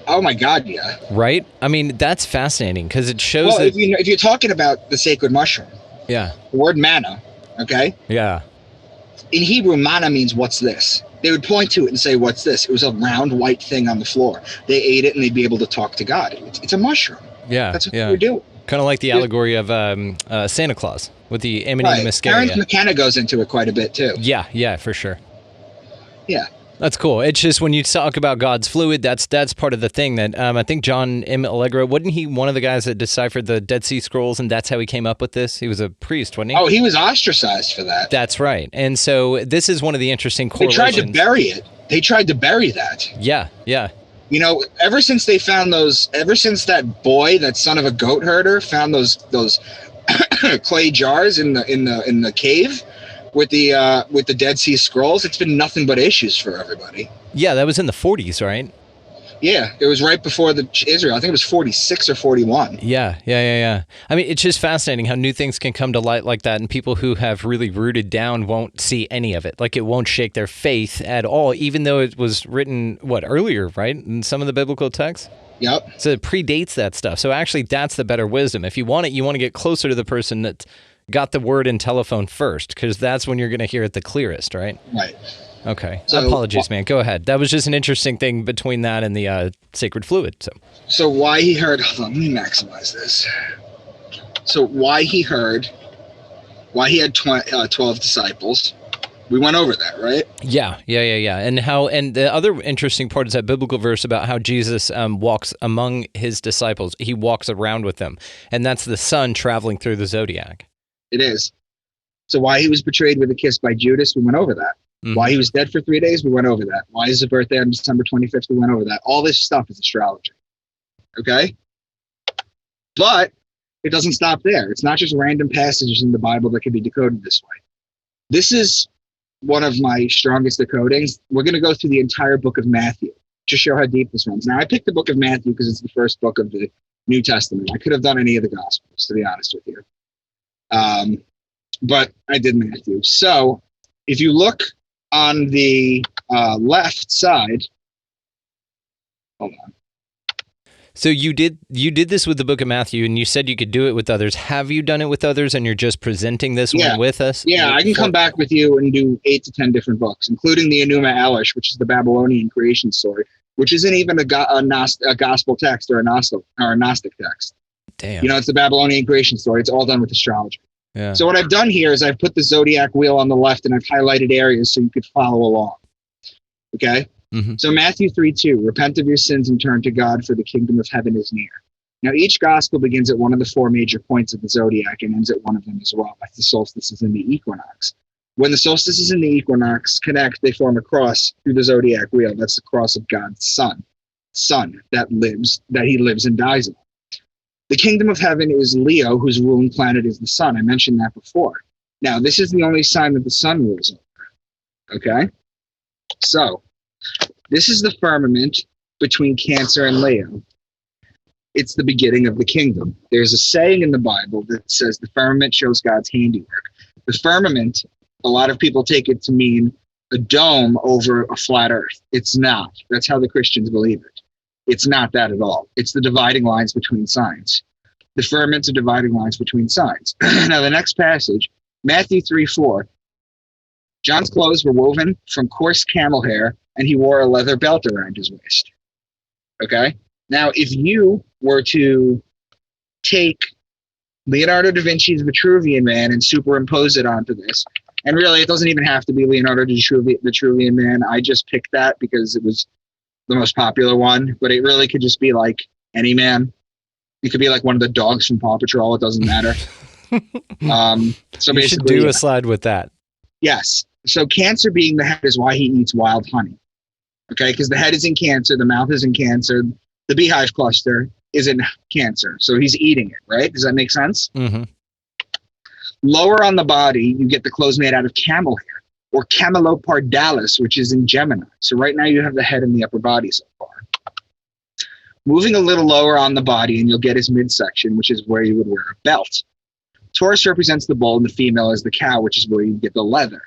Oh my God, yeah. Right? I mean, that's fascinating because it shows well, that... if you're talking about the sacred mushroom, yeah, the word manna, okay? Yeah. In Hebrew, manna means what's this? They would point to it and say, what's this? It was a round white thing on the floor. They ate it and they'd be able to talk to God. It's a mushroom. Yeah. That's what they were doing. Kind of like the allegory of Santa Claus with the emanating mascara. Terence McKenna goes into it quite a bit too. Yeah, for sure. Yeah. That's cool. It's just when you talk about God's fluid, that's part of the thing that I think John M. Allegro, wasn't he one of the guys that deciphered the Dead Sea Scrolls, and that's how he came up with this? He was a priest, wasn't he? Oh, he was ostracized for that. That's right. And so this is one of the interesting correlations. They tried to bury it. They tried to bury that. Yeah. You know, ever since that boy, that son of a goat herder, found those clay jars in the cave with the Dead Sea Scrolls, it's been nothing but issues for everybody. Yeah, that was in the 40s, right? Yeah, it was right before Israel. I think it was 46 or 41. Yeah. I mean, it's just fascinating how new things can come to light like that, and people who have really rooted down won't see any of it. Like, it won't shake their faith at all, even though it was written, earlier, right? In some of the biblical texts? Yep. So it predates that stuff. So actually, that's the better wisdom. If you want it, you want to get closer to the person that got the word in telephone first, because that's when you're going to hear it the clearest, right? Right. Okay. So, apologies, man. Go ahead. That was just an interesting thing between that and the sacred fluid. So why he heard... Hold on, let me maximize this. So why he had 12 disciples. We went over that, right? Yeah. And the other interesting part is that biblical verse about how Jesus walks among his disciples. He walks around with them. And that's the sun traveling through the zodiac. It is. So why he was betrayed with a kiss by Judas, we went over that. Mm-hmm. Why he was dead for 3 days, we went over that. Why is his birthday on December 25th, we went over that. All this stuff is astrology. Okay? But it doesn't stop there. It's not just random passages in the Bible that can be decoded this way. This is one of my strongest decodings. We're going to go through the entire book of Matthew to show how deep this runs. Now, I picked the book of Matthew because it's the first book of the New Testament. I could have done any of the Gospels, to be honest with you. But I did Matthew. So if you look on the left side, hold on. So you did this with the book of Matthew, and you said you could do it with others. Have you done it with others, and you're just presenting this one with us? Yeah, I can come back with you and do 8 to 10 different books, including the Enuma Elish, which is the Babylonian creation story, which isn't even a gospel text or a Gnostic text. Damn. You know, it's the Babylonian creation story. It's all done with astrology. Yeah. So what I've done here is I've put the zodiac wheel on the left, and I've highlighted areas so you could follow along. Okay? Mm-hmm. So Matthew 3:2, repent of your sins and turn to God, for the kingdom of heaven is near. Now, each gospel begins at one of the 4 major points of the zodiac and ends at one of them as well, like the solstices and the equinox. When the solstices and the equinox connect, they form a cross through the zodiac wheel. That's the cross of God's sun that he lives and dies on. The kingdom of heaven is Leo, whose ruling planet is the sun. I mentioned that before. Now, this is the only sign that the sun rules over. Okay? So, this is the firmament between Cancer and Leo. It's the beginning of the kingdom. There's a saying in the Bible that says the firmament shows God's handiwork. The firmament, a lot of people take it to mean a dome over a flat earth. It's not. That's how the Christians believe it. It's not that at all. It's the dividing lines between signs. The firmaments are dividing lines between signs. Now, the next passage, Matthew 3:4, John's clothes were woven from coarse camel hair, and he wore a leather belt around his waist. Okay? Now, if you were to take Leonardo da Vinci's Vitruvian Man and superimpose it onto this, and really it doesn't even have to be Leonardo da Vitruvian Man. I just picked that because it was the most popular one, but it really could just be like any man. It could be like one of the dogs from Paw Patrol. It doesn't matter. So you basically, should do a slide with that. Yes. So Cancer being the head is why he eats wild honey. Okay, because the head is in Cancer, the mouth is in Cancer, the beehive cluster is in Cancer. So he's eating it, right? Does that make sense? Mm-hmm. Lower on the body, you get the clothes made out of camel hair, or camelopardalis, which is in Gemini. So right now you have the head and the upper body so far. Moving a little lower on the body, and you'll get his midsection, which is where you would wear a belt. Taurus represents the bull, and the female is the cow, which is where you get the leather.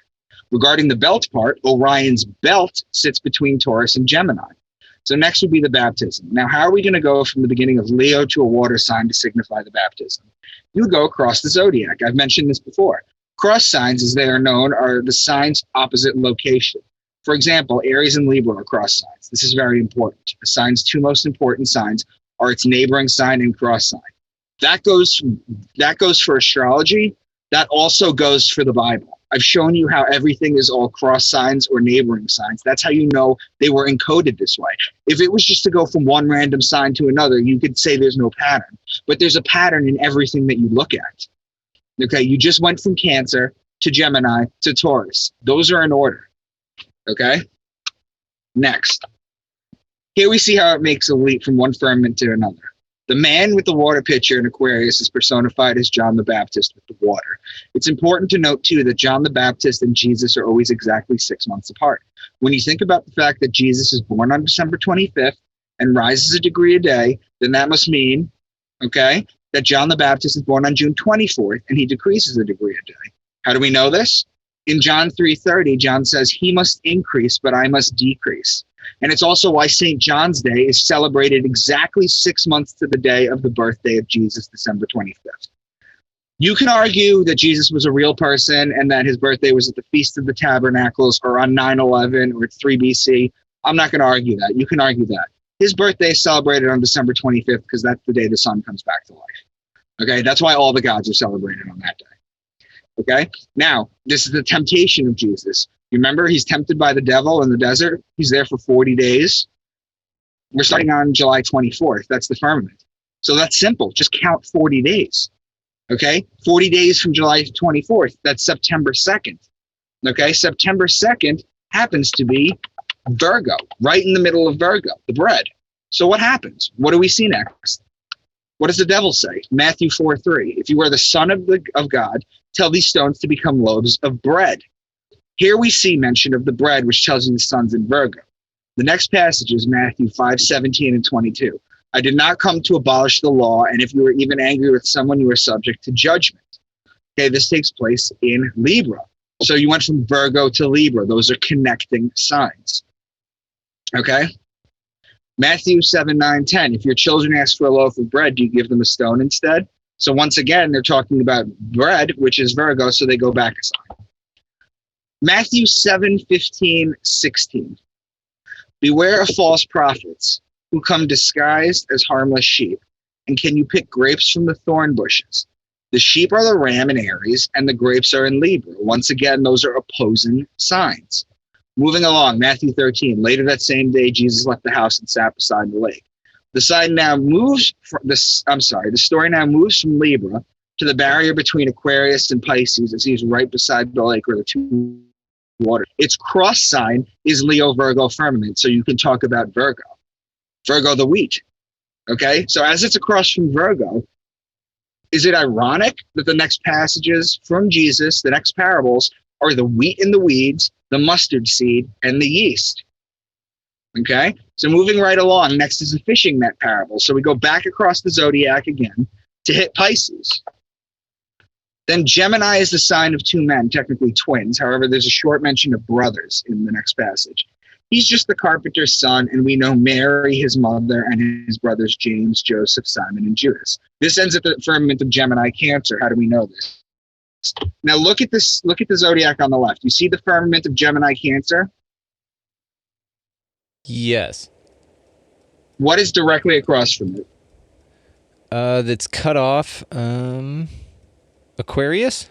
Regarding the belt part, Orion's belt sits between Taurus and Gemini. So next would be the baptism. Now, how are we going to go from the beginning of Leo to a water sign to signify the baptism? You would go across the zodiac. I've mentioned this before. Cross signs, as they are known, are the signs opposite location. For example, Aries and Libra are cross signs. This is very important. The sign's two most important signs are its neighboring sign and cross sign. That goes for astrology. That also goes for the Bible. I've shown you how everything is all cross signs or neighboring signs. That's how you know they were encoded this way. If it was just to go from one random sign to another, you could say there's no pattern. But there's a pattern in everything that you look at. Okay, you just went from Cancer to Gemini to Taurus. Those are in order. Okay? Next. Here we see how it makes a leap from one firmament to another. The man with the water pitcher in Aquarius is personified as John the Baptist with the water. It's important to note, too, that John the Baptist and Jesus are always exactly 6 months apart. When you think about the fact that Jesus is born on December 25th and rises a degree a day, then that must mean, okay, that John the Baptist is born on June 24th and he decreases a degree a day. How do we know this? In John 3:30, John says, he must increase, but I must decrease. And it's also why St. John's Day is celebrated exactly 6 months to the day of the birthday of Jesus, December 25th. You can argue that Jesus was a real person and that his birthday was at the Feast of the Tabernacles or on 9/11 or 3 BC. I'm not going to argue that. You can argue that. His birthday is celebrated on December 25th because that's the day the sun comes back to life. Okay, that's why all the gods are celebrated on that day. Okay, now, this is the temptation of Jesus. You remember he's tempted by the devil in the desert? He's there for 40 days. We're starting on July 24th. That's the firmament. So that's simple. Just count 40 days. Okay, 40 days from July 24th. That's September 2nd. Okay, September 2nd happens to be Virgo, right in the middle of Virgo, the bread. So what happens? What do we see next? What does the devil say? Matthew 4:3. If you are the Son of God, tell these stones to become loaves of bread. Here we see mention of the bread, which tells you the sun's in Virgo. The next passage is Matthew 5:17 and 22. I did not come to abolish the law, and if you were even angry with someone, you are subject to judgment. Okay, this takes place in Libra. So you went from Virgo to Libra. Those are connecting signs. Okay? Matthew 7:9-10. If your children ask for a loaf of bread, do you give them a stone instead? So once again, they're talking about bread, which is Virgo, so they go back a sign. Matthew 7:15-16. Beware of false prophets who come disguised as harmless sheep. And can you pick grapes from the thorn bushes? The sheep are the ram in Aries, and the grapes are in Libra. Once again, those are opposing signs. Moving along, Matthew 13. Later that same day, Jesus left the house and sat beside the lake. The story now moves from Libra to the barrier between Aquarius and Pisces, as he's right beside the lake where the two water. Its cross sign is Leo Virgo firmament, so you can talk about Virgo. Virgo the wheat. Okay, so as it's across from Virgo, is it ironic that the next passages from Jesus, the next parables, are the wheat in the weeds, the mustard seed, and the yeast? Okay, so moving right along, next is the fishing net parable. So we go back across the zodiac again to hit Pisces. Then Gemini is the sign of two men, technically twins. However, there's a short mention of brothers in the next passage. He's just the carpenter's son, and we know Mary, his mother, and his brothers James, Joseph, Simon, and Judas. This ends at the firmament of Gemini Cancer. How do we know this? signs. Now look at this. Look at the zodiac on the left. You see the firmament of Gemini Cancer? Yes. What is directly across from it? That's cut off. Aquarius?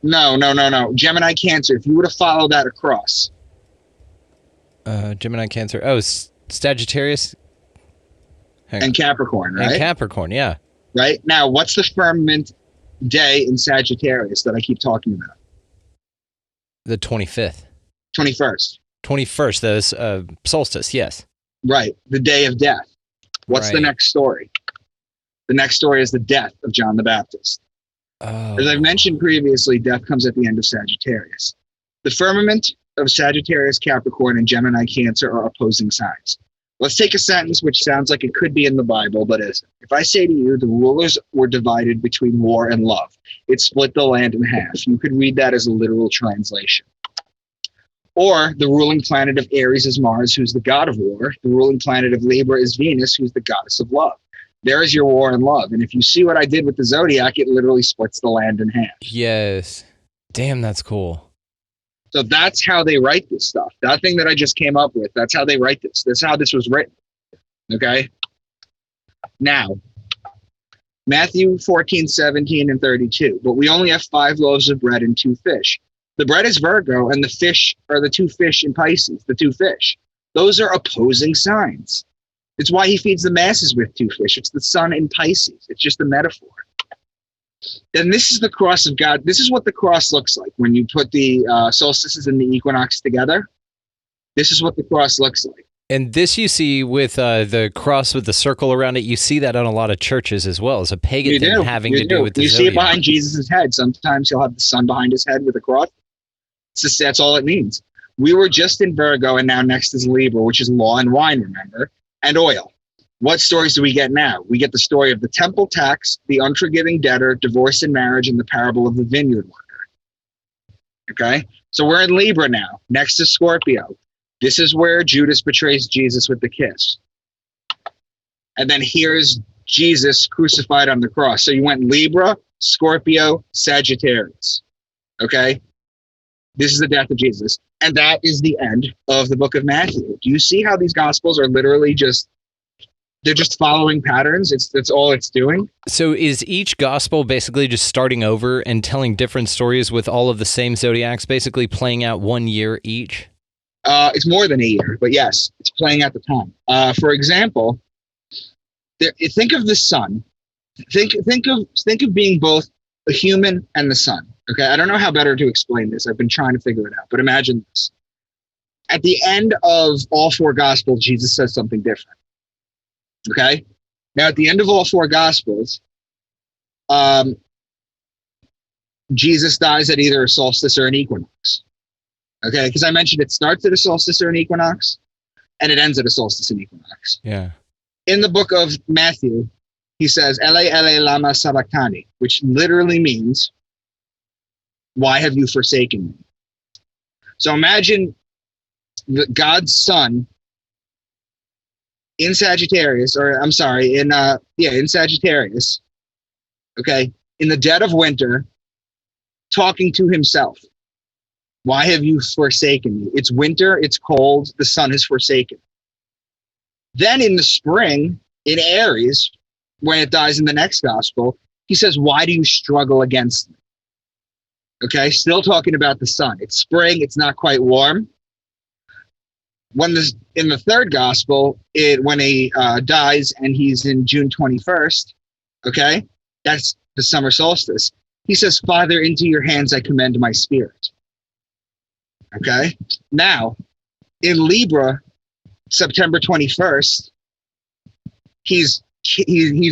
No. Gemini Cancer. If you were to follow that across. Gemini Cancer. Oh, Sagittarius? And Capricorn, right? And Capricorn, yeah. Right? Now, what's the firmament day in Sagittarius that I keep talking about? The 25th. 21st. 21st, that is solstice, yes. Right. The day of death. What's the Right. next story? The next story is the death of John the Baptist. Oh. As I've mentioned previously, death comes at the end of Sagittarius. The firmament of Sagittarius, Capricorn, and Gemini Cancer are opposing signs. Let's take a sentence which sounds like it could be in the Bible, but isn't. If I say to you, the rulers were divided between war and love, it split the land in half. You could read that as a literal translation. Or the ruling planet of Aries is Mars, who's the god of war. The ruling planet of Libra is Venus, who's the goddess of love. There is your war and love. And if you see what I did with the zodiac, it literally splits the land in half. Yes. Damn, that's cool. So that's how they write this stuff. That thing that I just came up with, that's how they write this. That's how this was written. Okay? Now, Matthew 14, 17, and 32. But we only have 5 loaves of bread and 2 fish. The bread is Virgo, and the fish are the 2 fish in Pisces, the 2 fish. Those are opposing signs. It's why he feeds the masses with 2 fish. It's the sun in Pisces. It's just a metaphor. Then this is the cross of God. This is what the cross looks like when you put the solstices and the equinox together. This is what the cross looks like. And this you see with the cross with the circle around it. You see that on a lot of churches as well as a pagan thing having to do with the You see it zodiac. behind Jesus' head. Sometimes he'll have the sun behind his head with a cross. That's all it means. We were just in Virgo, and now next is Libra, which is law and wine, remember, and oil. What stories do we get now? We get the story of the temple tax, the unforgiving debtor, divorce and marriage, and the parable of the vineyard worker. Okay? So we're in Libra now. Next is Scorpio. This is where Judas betrays Jesus with the kiss. And then here's Jesus crucified on the cross. So you went Libra, Scorpio, Sagittarius. Okay? This is the death of Jesus. And that is the end of the book of Matthew. Do you see how these gospels are literally they're just following patterns? That's all it's doing. So is each gospel basically just starting over and telling different stories with all of the same zodiacs, basically playing out 1 year each? It's more than a year, but yes, it's playing out the time. For example, think of the sun. Think of being both a human and the sun. Okay, I don't know how better to explain this. I've been trying to figure it out, but imagine this. At the end of all 4 gospels, Jesus says something different. Okay? Now, at the end of all 4 gospels, Jesus dies at either a solstice or an equinox. Okay? Because I mentioned it starts at a solstice or an equinox, and it ends at a solstice and equinox. Yeah. In the book of Matthew, he says, Ele, Ele, lama sabachthani, which literally means, why have you forsaken me? So imagine God's son in Sagittarius, in Sagittarius, okay, in the dead of winter, talking to himself. Why have you forsaken me? It's winter, it's cold, the sun has forsaken. Then in the spring, in Aries, when it dies in the next gospel, he says, why do you struggle against me? Okay, still talking about the sun. It's spring, it's not quite warm. In the third gospel, when he dies and he's in June 21st, okay, that's the summer solstice. He says, Father, into your hands I commend my spirit. Okay, now in Libra, September 21st, he's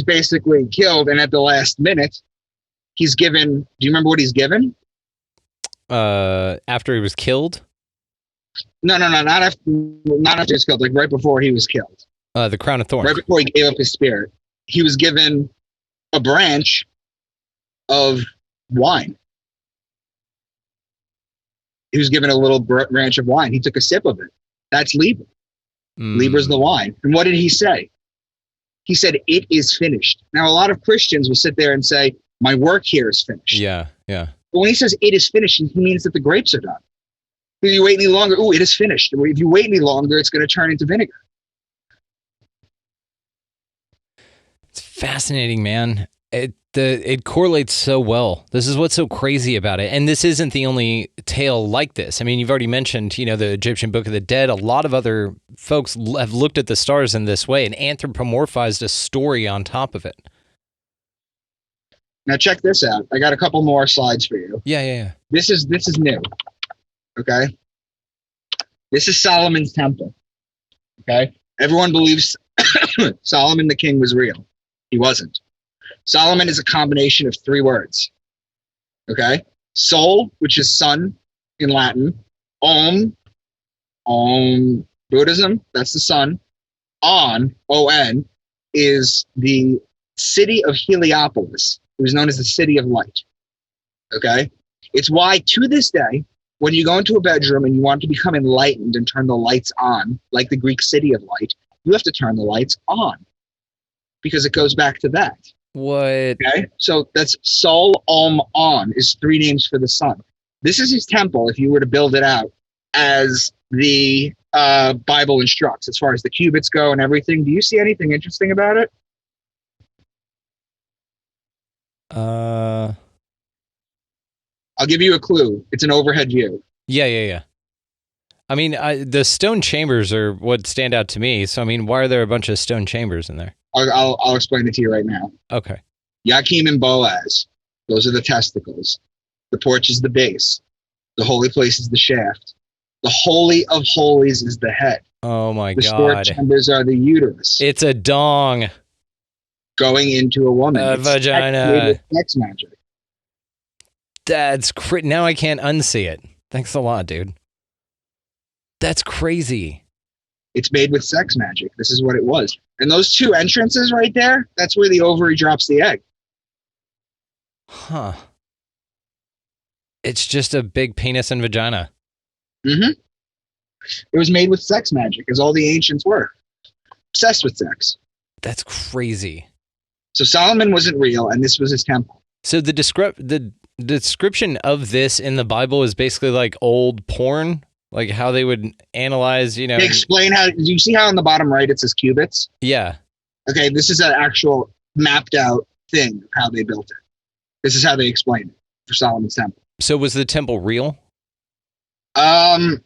basically killed, and at the last minute, he's given. Do you remember what he's given? After he was killed? No, not after he was killed. Like right before he was killed. The crown of thorns. Right before he gave up his spirit, he was given a branch of wine. He was given a little branch of wine. He took a sip of it. That's Libra. Libra's the wine. And what did he say? He said, it is finished. Now, a lot of Christians will sit there and say, my work here is finished. Yeah. Well, But when he says it is finished, he means that the grapes are done. If you wait any longer, it is finished. If you wait any longer, it's going to turn into vinegar. It's fascinating, man. It correlates so well. This is what's so crazy about it. And this isn't the only tale like this. I mean, you've already mentioned, the Egyptian Book of the Dead. A lot of other folks have looked at the stars in this way and anthropomorphized a story on top of it. Now check this out. I got a couple more slides for you. Yeah. This is new. Okay. This is Solomon's temple. Okay. Everyone believes Solomon the king was real. He wasn't. Solomon is a combination of three words. Okay. Sol, which is sun in Latin. Om, Buddhism, that's the sun. On, O-N, is the city of Heliopolis. It was known as the city of light. Okay. It's why to this day, when you go into a bedroom and you want to become enlightened and turn the lights on, like the Greek city of light, you have to turn the lights on because it goes back to that. What? Okay, so that's Sol, Om, On is three names for the sun. This is his temple if you were to build it out as the Bible instructs, as far as the cubits go and everything. Do you see anything interesting about it? I'll give you a clue. It's an overhead view. Yeah. I mean, the stone chambers are what stand out to me. So, I mean, why are there a bunch of stone chambers in there? I'll explain it to you right now. Okay. Yakim and Boaz, those are the testicles. The porch is the base. The holy place is the shaft. The holy of holies is the head. Oh my God. The store chambers are the uterus. It's a dong. Going into a woman. A vagina. Sex magic. That's now I can't unsee it. Thanks a lot, dude. That's crazy. It's made with sex magic. This is what it was. And those two entrances right there, that's where the ovary drops the egg. Huh. It's just a big penis and vagina. Mm-hmm. It was made with sex magic, as all the ancients were. Obsessed with sex. That's crazy. So Solomon wasn't real, and this was his temple. So the description of this in the Bible is basically like old porn? Like how they would analyze, They explain how, do you see how on the bottom right it says cubits? Yeah. Okay, this is an actual mapped out thing of how they built it. This is how they explained it for Solomon's temple. So was the temple real? I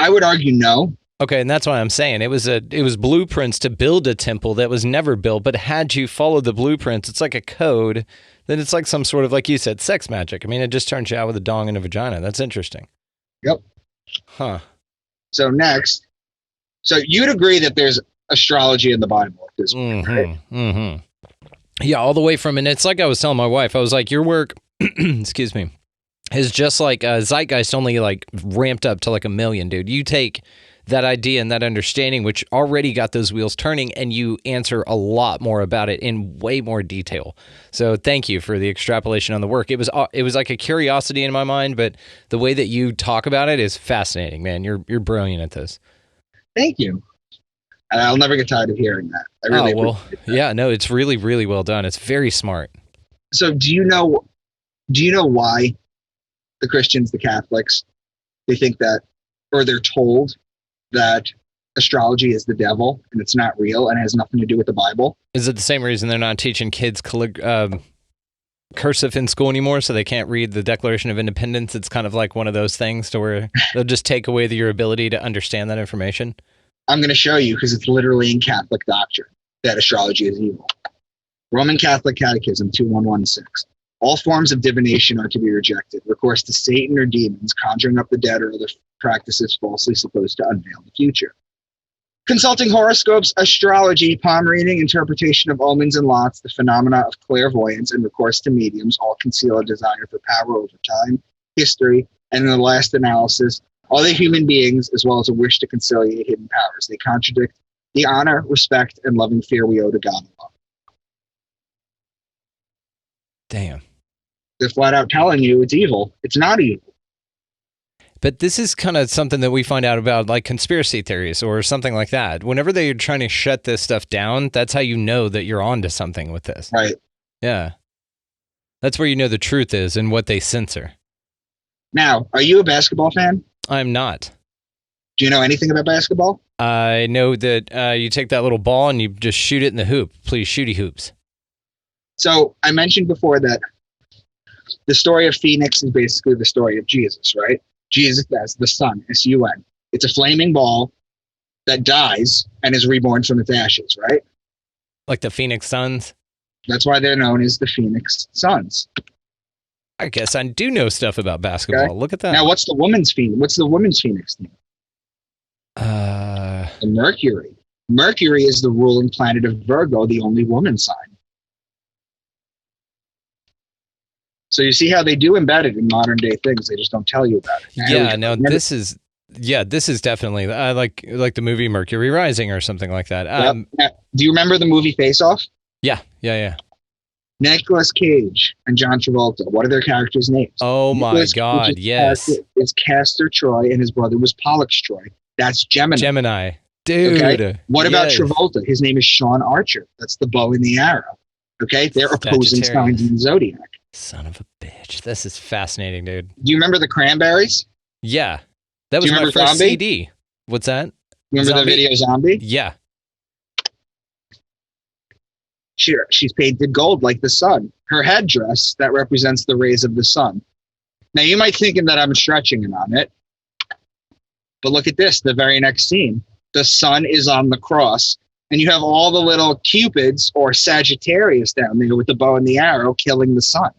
would argue no. Okay, and that's why I'm saying it was blueprints to build a temple that was never built, but had you followed the blueprints, it's like a code, then it's like some sort of, like you said, sex magic. I mean, it just turns you out with a dong and a vagina. That's interesting. Yep. Huh. So next, you'd agree that there's astrology in the Bible at this point, right? Mm-hmm. Yeah, all the way from, and it's like I was telling my wife, I was like, your work, excuse me, is just like Zeitgeist only like ramped up to like 1 million, dude. You take that idea and that understanding, which already got those wheels turning, and you answer a lot more about it in way more detail. So thank you for the extrapolation on the work. It was like a curiosity in my mind, but the way that you talk about it is fascinating, man. You're brilliant at this. Thank you. And I'll never get tired of hearing that. I really appreciate that. Yeah, no, it's really, really well done. It's very smart. So do you know why the Christians, the Catholics, they think that, or they're told that astrology is the devil and it's not real and has nothing to do with the Bible? Is it the same reason they're not teaching kids cursive in school anymore, so they can't read the Declaration of Independence? It's kind of like one of those things to where they'll just take away your ability to understand that information. I'm going to show you, because it's literally in Catholic doctrine that astrology is evil. Roman Catholic Catechism 2116. All forms of divination are to be rejected. Recourse to Satan or demons, conjuring up the dead, or other practices falsely supposed to unveil the future. Consulting horoscopes, astrology, palm reading, interpretation of omens and lots, the phenomena of clairvoyance, and recourse to mediums all conceal a desire for power over time, history, and in the last analysis, other human beings, as well as a wish to conciliate hidden powers. They contradict the honor, respect, and loving fear we owe to God alone. Damn. They're flat out telling you it's evil. It's not evil. But this is kind of something that we find out about, like conspiracy theories or something like that. Whenever they're trying to shut this stuff down, that's how you know that you're onto something with this. Right. Yeah. That's where you know the truth is and what they censor. Now, are you a basketball fan? I'm not. Do you know anything about basketball? I know that you take that little ball and you just shoot it in the hoop. Please, shooty hoops. So I mentioned before that the story of Phoenix is basically the story of Jesus, right? Jesus as the sun, S-U-N. It's a flaming ball that dies and is reborn from its ashes, right? Like the Phoenix Suns? That's why they're known as the Phoenix Suns. I guess I do know stuff about basketball. Okay. Look at that. Now, what's the women's Phoenix? What's the women's Phoenix team? The Mercury. Mercury is the ruling planet of Virgo, the only woman sign. So you see how they do embed it in modern day things. They just don't tell you about it. Yeah, no, this is definitely like the movie Mercury Rising or something like that. Yep. Now, do you remember the movie Face Off? Yeah. Nicolas Cage and John Travolta. What are their characters' names? Oh my God, yes. It's Castor Troy and his brother was Pollux Troy. That's Gemini. Dude. Okay? What about Travolta? His name is Sean Archer. That's the bow and the arrow. Okay? They're opposing signs in the zodiac. Son of a bitch. This is fascinating, dude. Do you remember the Cranberries? Yeah. That was my first Zombie? CD. What's that? Remember the video Zombie? Yeah. She's painted gold like the sun. Her headdress that represents the rays of the sun. Now you might think that I'm stretching it on it, but look at this. The very next scene, the sun is on the cross, and you have all the little cupids or Sagittarius down there with the bow and the arrow killing the sun.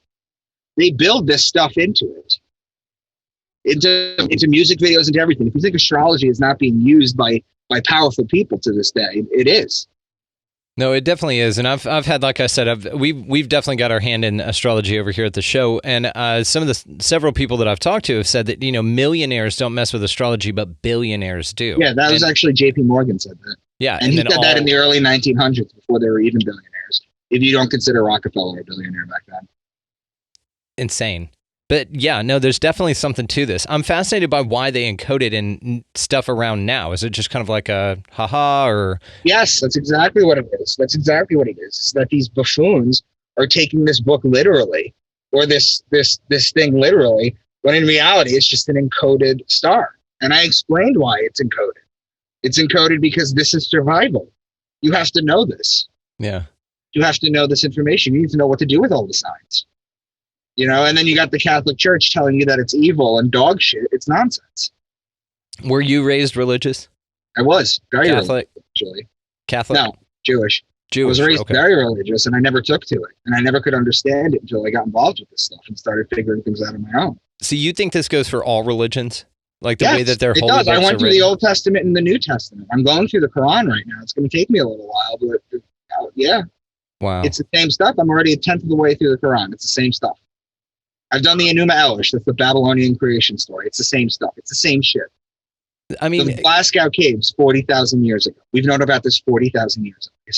They build this stuff into it, into music videos, into everything. If you think astrology is not being used by powerful people to this day, it is. No, it definitely is, and I've had, like I said, we've definitely got our hand in astrology over here at the show, and several people that I've talked to have said that millionaires don't mess with astrology, but billionaires do. Yeah, that was actually J.P. Morgan said that. Yeah, and he said that in the early 1900s before they were even billionaires. If you don't consider Rockefeller a billionaire back then. Insane. But yeah, no, there's definitely something to this. I'm fascinated by why they encode it in stuff around now. Is it just kind of like a haha or? Yes, that's exactly what it is. That's exactly what it is. It's that these buffoons are taking this book literally, or this thing literally, when in reality it's just an encoded star. And I explained why it's encoded. It's encoded because this is survival. You have to know this. Yeah. You have to know this information. You need to know what to do with all the signs. And then you got the Catholic Church telling you that it's evil and dog shit. It's nonsense. Were you raised religious? I was very Catholic. religious, actually. Catholic? No, Jewish. I was raised very religious, and I never took to it. And I never could understand it until I got involved with this stuff and started figuring things out on my own. So you think this goes for all religions? Like the way that they're holy does. books I went are through written? the Old Testament and the New Testament. I'm going through the Quran right now. It's going to take me a little while, but yeah. Wow. It's the same stuff. I'm already a tenth of the way through the Quran. It's the same stuff. I've done the Enuma Elish. That's the Babylonian creation story. It's the same stuff. It's the same shit. I mean, the Glasgow Caves 40,000 years ago. We've known about this 40,000 years ago.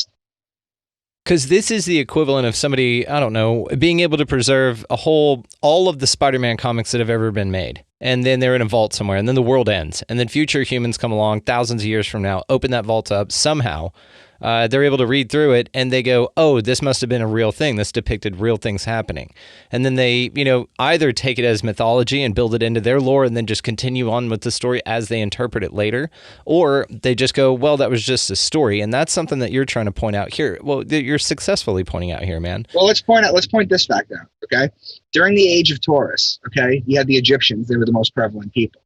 Because this is the equivalent of somebody, I don't know, being able to preserve all of the Spider-Man comics that have ever been made. And then they're in a vault somewhere, and then the world ends. And then future humans come along thousands of years from now, open that vault up somehow. They're able to read through it, and they go, oh, this must have been a real thing. This depicted real things happening. And then they, either take it as mythology and build it into their lore and then just continue on with the story as they interpret it later. Or they just go, well, that was just a story. And that's something that you're trying to point out here. Well, you're successfully pointing out here, man. Well, let's point this fact out, okay? During the age of Taurus, okay, you had the Egyptians. They were the most prevalent people.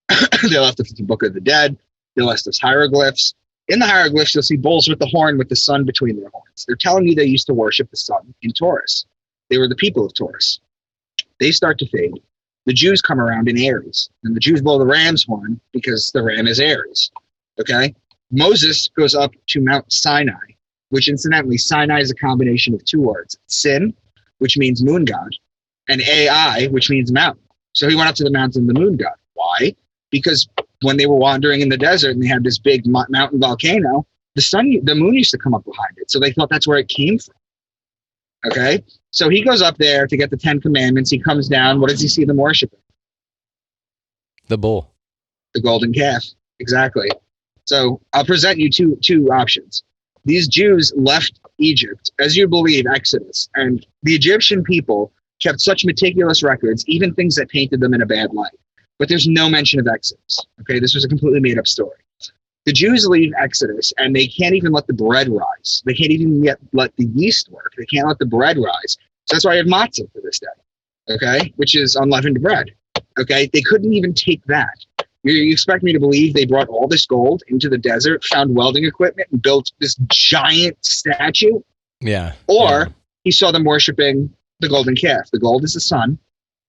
They left us the Book of the Dead. They left us hieroglyphs. In the hieroglyphs, you'll see bulls with the horn with the sun between their horns. They're telling you they used to worship the sun in Taurus. They were the people of Taurus. They start to fade. The Jews come around in Aries, and the Jews blow the ram's horn because the ram is Aries. Okay? Moses goes up to Mount Sinai, which incidentally, Sinai is a combination of two words. Sin, which means moon god, and Ai, which means mountain. So he went up to the mountain, the moon god. Why? Because when they were wandering in the desert and they had this big mountain volcano, the moon used to come up behind it. So they thought that's where it came from. Okay? So he goes up there to get the 10 Commandments. He comes down. What does he see them worshiping? The bull. The golden calf. Exactly. So I'll present you two options. These Jews left Egypt, as you believe, Exodus. And the Egyptian people kept such meticulous records, even things that painted them in a bad light. But there's no mention of Exodus. Okay, this was a completely made up story. The Jews leave Exodus, and they can't even let the bread rise. They can't even yet let the yeast work. They can't let the bread rise. So that's why I have matzah to this day, okay, which is unleavened bread. Okay, they couldn't even take that. You expect me to believe they brought all this gold into the desert, found welding equipment, and built this giant statue? Yeah. Or he saw them worshiping the golden calf. The gold is the sun,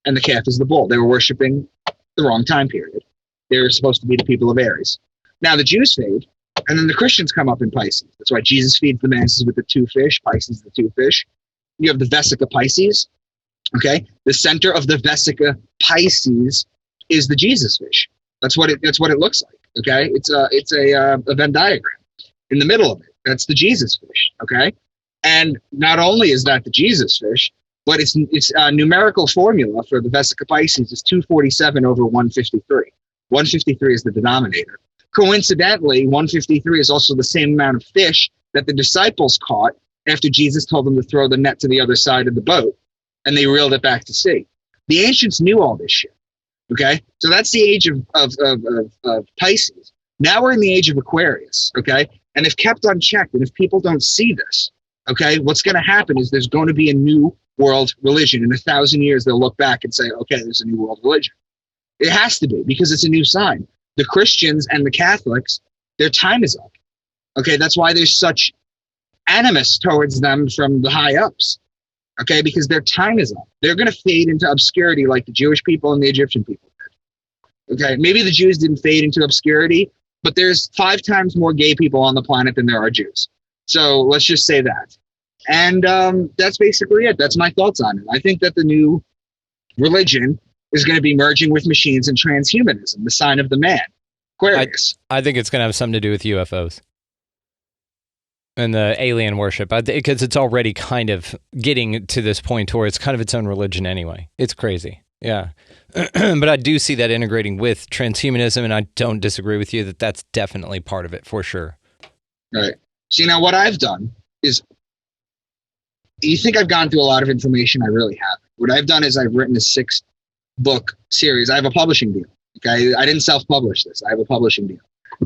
and the calf is the bull. They were worshiping the wrong time period. They were supposed to be the people of Aries. Now the Jews fade, and then the Christians come up in Pisces. That's why Jesus feeds the masses with the 2 fish, Pisces the 2 fish. You have the Vesica Pisces. Okay, the center of the Vesica Pisces is the Jesus fish. That's what it looks like. Okay, it's a Venn diagram. In the middle of it, that's the Jesus fish. Okay, and not only is that the Jesus fish, but its numerical formula for the Vesica Pisces is 247 over 153. 153 is the denominator. Coincidentally, 153 is also the same amount of fish that the disciples caught after Jesus told them to throw the net to the other side of the boat, and they reeled it back to sea. The ancients knew all this shit. Okay, so that's the age of Pisces. Now we're in the age of Aquarius. Okay, and if kept unchecked, and if people don't see this, okay, what's going to happen is there's going to be a new world religion. In 1,000 years, they'll look back and say, okay, there's a new world religion. It has to be, because it's a new sign. The Christians and the Catholics, their time is up. Okay, that's why there's such animus towards them from the high ups. Okay, because their time is up. They're going to fade into obscurity like the Jewish people and the Egyptian people did. Okay, maybe the Jews didn't fade into obscurity, but there's 5 times more gay people on the planet than there are Jews. So let's just say that. And that's basically it. That's my thoughts on it. I think that the new religion is going to be merging with machines and transhumanism, the sign of the man. Aquarius. I think it's going to have something to do with UFOs. And the alien worship, because it's already kind of getting to this point where it's kind of its own religion anyway. It's crazy. Yeah. But I do see that integrating with transhumanism, and I don't disagree with you that that's definitely part of it, for sure. Right. See, now what I've done is, you think I've gone through a lot of information? I really haven't. What I've done is I've written a 6-book series. I have a publishing deal. Okay, I didn't self-publish this. I have a publishing deal.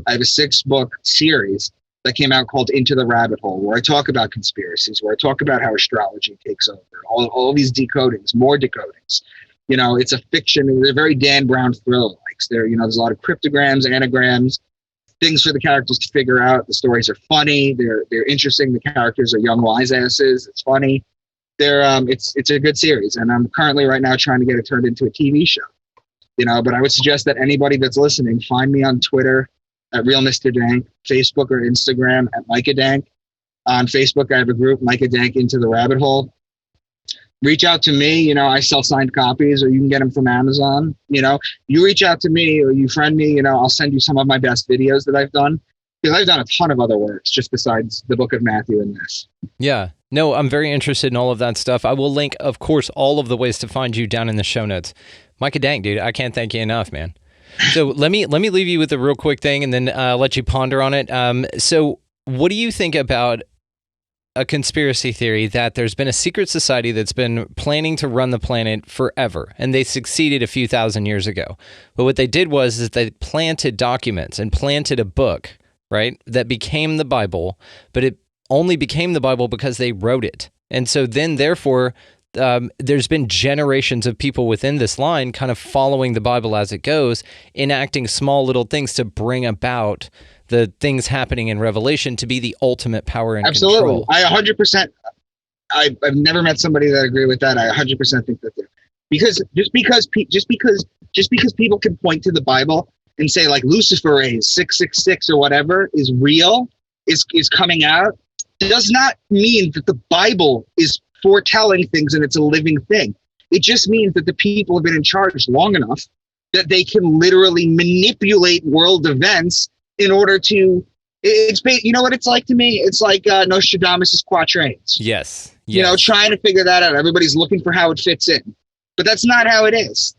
I have a 6-book series that came out called Into the Rabbit Hole, where I talk about conspiracies, where I talk about how astrology takes over, all these decodings, more decodings. You know, it's a fiction. They're very Dan Brown thriller-likes. There's a lot of cryptograms, anagrams, things for the characters to figure out. The stories are funny. They're interesting. The characters are young wise asses. It's funny. It's a good series, and I'm currently right now trying to get it turned into a TV show. But I would suggest that anybody that's listening, find me on Twitter at Real Mr. Dank, Facebook or Instagram at Micah Dank. On Facebook, I have a group, Micah Dank Into the Rabbit Hole. Reach out to me. I sell signed copies, or you can get them from Amazon. You reach out to me or you friend me, I'll send you some of my best videos that I've done. Because I've done a ton of other works just besides the Book of Matthew and this. Yeah. No, I'm very interested in all of that stuff. I will link, of course, all of the ways to find you down in the show notes. Micah Dank, dude, I can't thank you enough, man. So let me leave you with a real quick thing, and then let you ponder on it. So what do you think about a conspiracy theory that there's been a secret society that's been planning to run the planet forever, and they succeeded a few thousand years ago? But what they did was they planted documents and planted a book, right, that became the Bible, but it only became the Bible because they wrote it. And so then, therefore, there's been generations of people within this line kind of following the Bible as it goes, enacting small little things to bring about the things happening in Revelation to be the ultimate power and control. I 100%. I've never met somebody that agree with that. I 100% think that because people can point to the Bible and say like Luciferase 666 or whatever is real, is coming out, does not mean that the Bible is foretelling things and it's a living thing. It just means that the people have been in charge long enough that they can literally manipulate world events in order to, you know what it's like to me? It's like Nostradamus' quatrains. Yes. Trying to figure that out. Everybody's looking for how it fits in. But that's not how it is.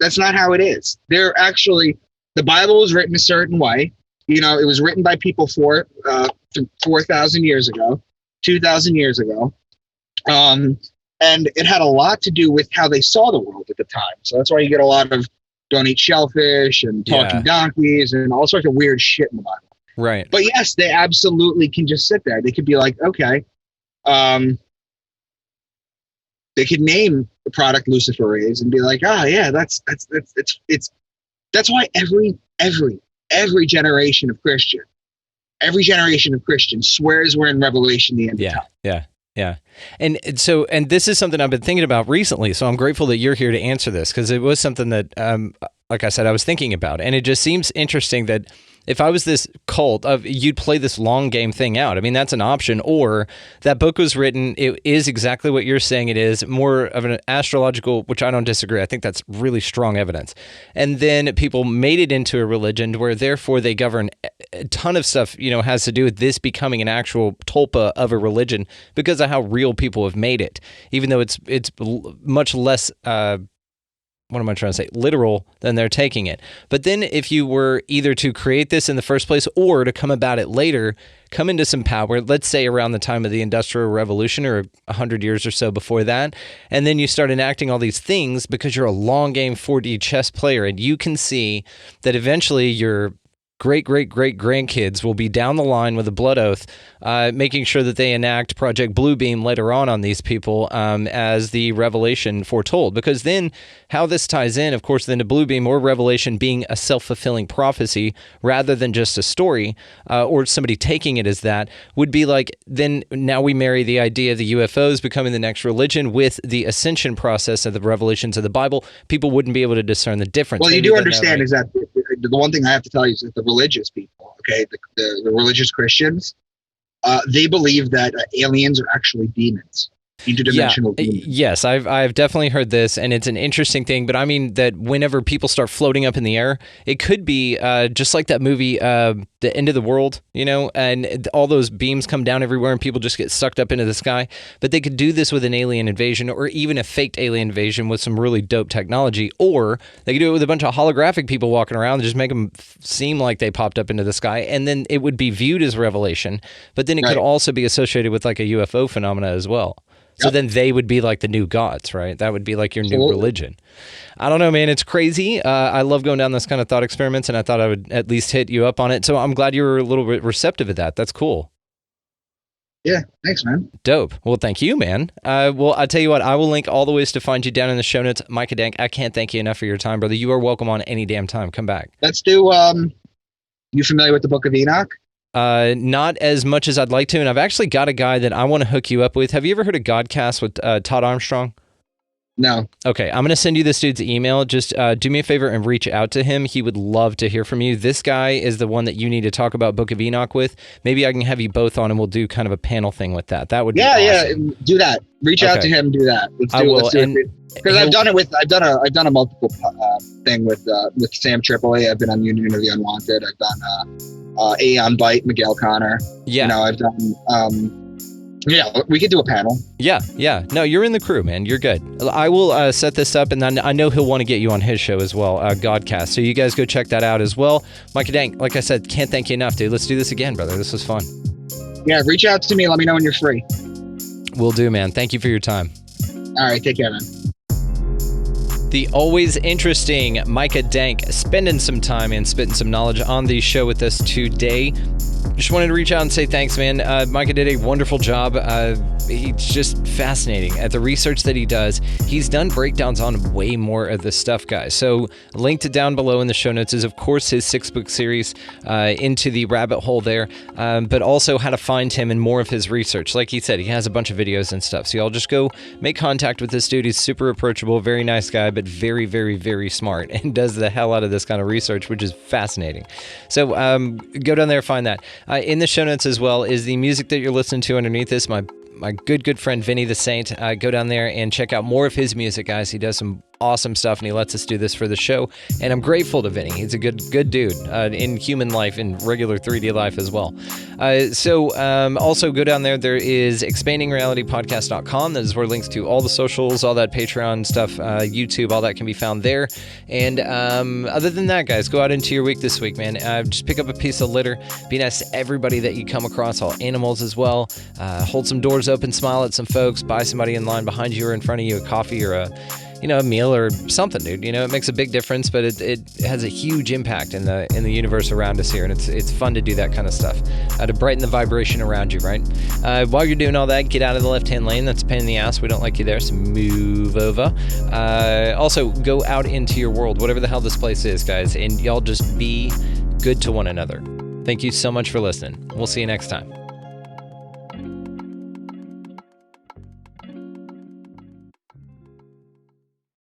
They're actually, the Bible was written a certain way. It was written by people 4,000 years ago, 2,000 years ago. And it had a lot to do with how they saw the world at the time. So that's why you get a lot of don't eat shellfish and talking donkeys and all sorts of weird shit in the Bible. Right. But yes, they absolutely can just sit there. They could be like, okay, they could name the product Lucifer is and be like, oh yeah, that's why every generation of Christians swears we're in Revelation the end of time. Yeah. And this is something I've been thinking about recently. So I'm grateful that you're here to answer this, because it was something that, like I said, I was thinking about. And it just seems interesting that if I was this cult, you'd play this long game thing out. I mean, that's an option. Or that book was written, it is exactly what you're saying it is, more of an astrological, which I don't disagree. I think that's really strong evidence. And then people made it into a religion where therefore they govern a ton of stuff, has to do with this becoming an actual tulpa of a religion because of how real people have made it, even though it's much less what am I trying to say? Literal than they're taking it. But then if you were either to create this in the first place or to come about it later, come into some power, let's say around the time of the Industrial Revolution or 100 years or so before that, and then you start enacting all these things because you're a long game 4D chess player, and you can see that eventually your great-great-great-grandkids will be down the line with a blood oath, making sure that they enact Project Bluebeam later on these people as the Revelation foretold. Because then how this ties in, of course, then to Bluebeam or Revelation being a self-fulfilling prophecy rather than just a story, or somebody taking it as that, would be like, then now we marry the idea of the UFOs becoming the next religion with the ascension process of the revelations of the Bible. People wouldn't be able to discern the difference. Well, you do understand is that the one thing I have to tell you is that the religious people, okay, the religious Christians, they believe that aliens are actually demons, interdimensional demons. Yes, I've definitely heard this, and it's an interesting thing. But I mean that whenever people start floating up in the air, it could be just like that movie, The End of the World, and all those beams come down everywhere, and people just get sucked up into the sky. But they could do this with an alien invasion, or even a faked alien invasion with some really dope technology, or they could do it with a bunch of holographic people walking around, and just make them seem like they popped up into the sky, and then it would be viewed as revelation. But then it could also be associated with like a UFO phenomena as well. So then they would be like the new gods, right? That would be like your new religion. I don't know, man. It's crazy. I love going down this kind of thought experiments, and I thought I would at least hit you up on it. So I'm glad you were a little bit receptive of that. That's cool. Yeah, thanks, man. Dope. Well, thank you, man. Well, I'll tell you what, I will link all the ways to find you down in the show notes. Micah Dank, I can't thank you enough for your time, brother. You are welcome on any damn time. Come back. Let's do, you familiar with the Book of Enoch? Not as much as I'd like to, and I've actually got a guy that I want to hook you up with. Have you ever heard of Godcast with Todd Armstrong? No. Okay, I'm going to send you this dude's email. Just do me a favor and reach out to him. He would love to hear from you. This guy is the one that you need to talk about Book of Enoch with. Maybe I can have you both on, and we'll do kind of a panel thing with that. That would be awesome. Yeah, do that. Reach out to him. Do that. Let's do it. Because I've done a multiple thing with Sam Tripoli. I've been on Union of the Unwanted. I've done Aeon Bite, Miguel Connor. Yeah. I've done. Yeah, we could do a panel. Yeah. No, you're in the crew, man. You're good. I will set this up, and then I know he'll want to get you on his show as well, Godcast. So you guys go check that out as well. Micah Dank, like I said, can't thank you enough, dude. Let's do this again, brother. This was fun. Yeah, reach out to me. Let me know when you're free. Will do, man. Thank you for your time. All right, take care, man. The always interesting Micah Dank spending some time and spitting some knowledge on the show with us today. Just wanted to reach out and say thanks, man. Micah did a wonderful job. He's just fascinating at the research that he does. He's done breakdowns on way more of this stuff, guys. So linked down below in the show notes is, of course, his 6-book series, Into the Rabbit Hole there, but also how to find him and more of his research. Like he said, he has a bunch of videos and stuff. So y'all just go make contact with this dude. He's super approachable, very nice guy, but very, very, very smart, and does the hell out of this kind of research, which is fascinating. So go down there, find that. In the show notes as well is the music that you're listening to underneath this. My good friend Vinny the Saint. Go down there and check out more of his music, guys. He does some awesome stuff, and he lets us do this for the show. And I'm grateful to Vinny. He's a good dude in human life, in regular 3D life as well. So also go down there. There is expandingrealitypodcast.com. That is where links to all the socials, all that Patreon stuff, YouTube, all that can be found there. And other than that, guys, go out into your week this week, man. Just pick up a piece of litter. Be nice to everybody that you come across, all animals as well. Hold some doors open, smile at some folks, buy somebody in line behind you or in front of you a coffee or a meal or something, dude. It makes a big difference, but it has a huge impact in the universe around us here, and it's fun to do that kind of stuff to brighten the vibration around you, right? While you're doing all that, get out of the left-hand lane. That's a pain in the ass. We don't like you there, so move over. Also, go out into your world, whatever the hell this place is, guys, and y'all just be good to one another. Thank you so much for listening. We'll see you next time.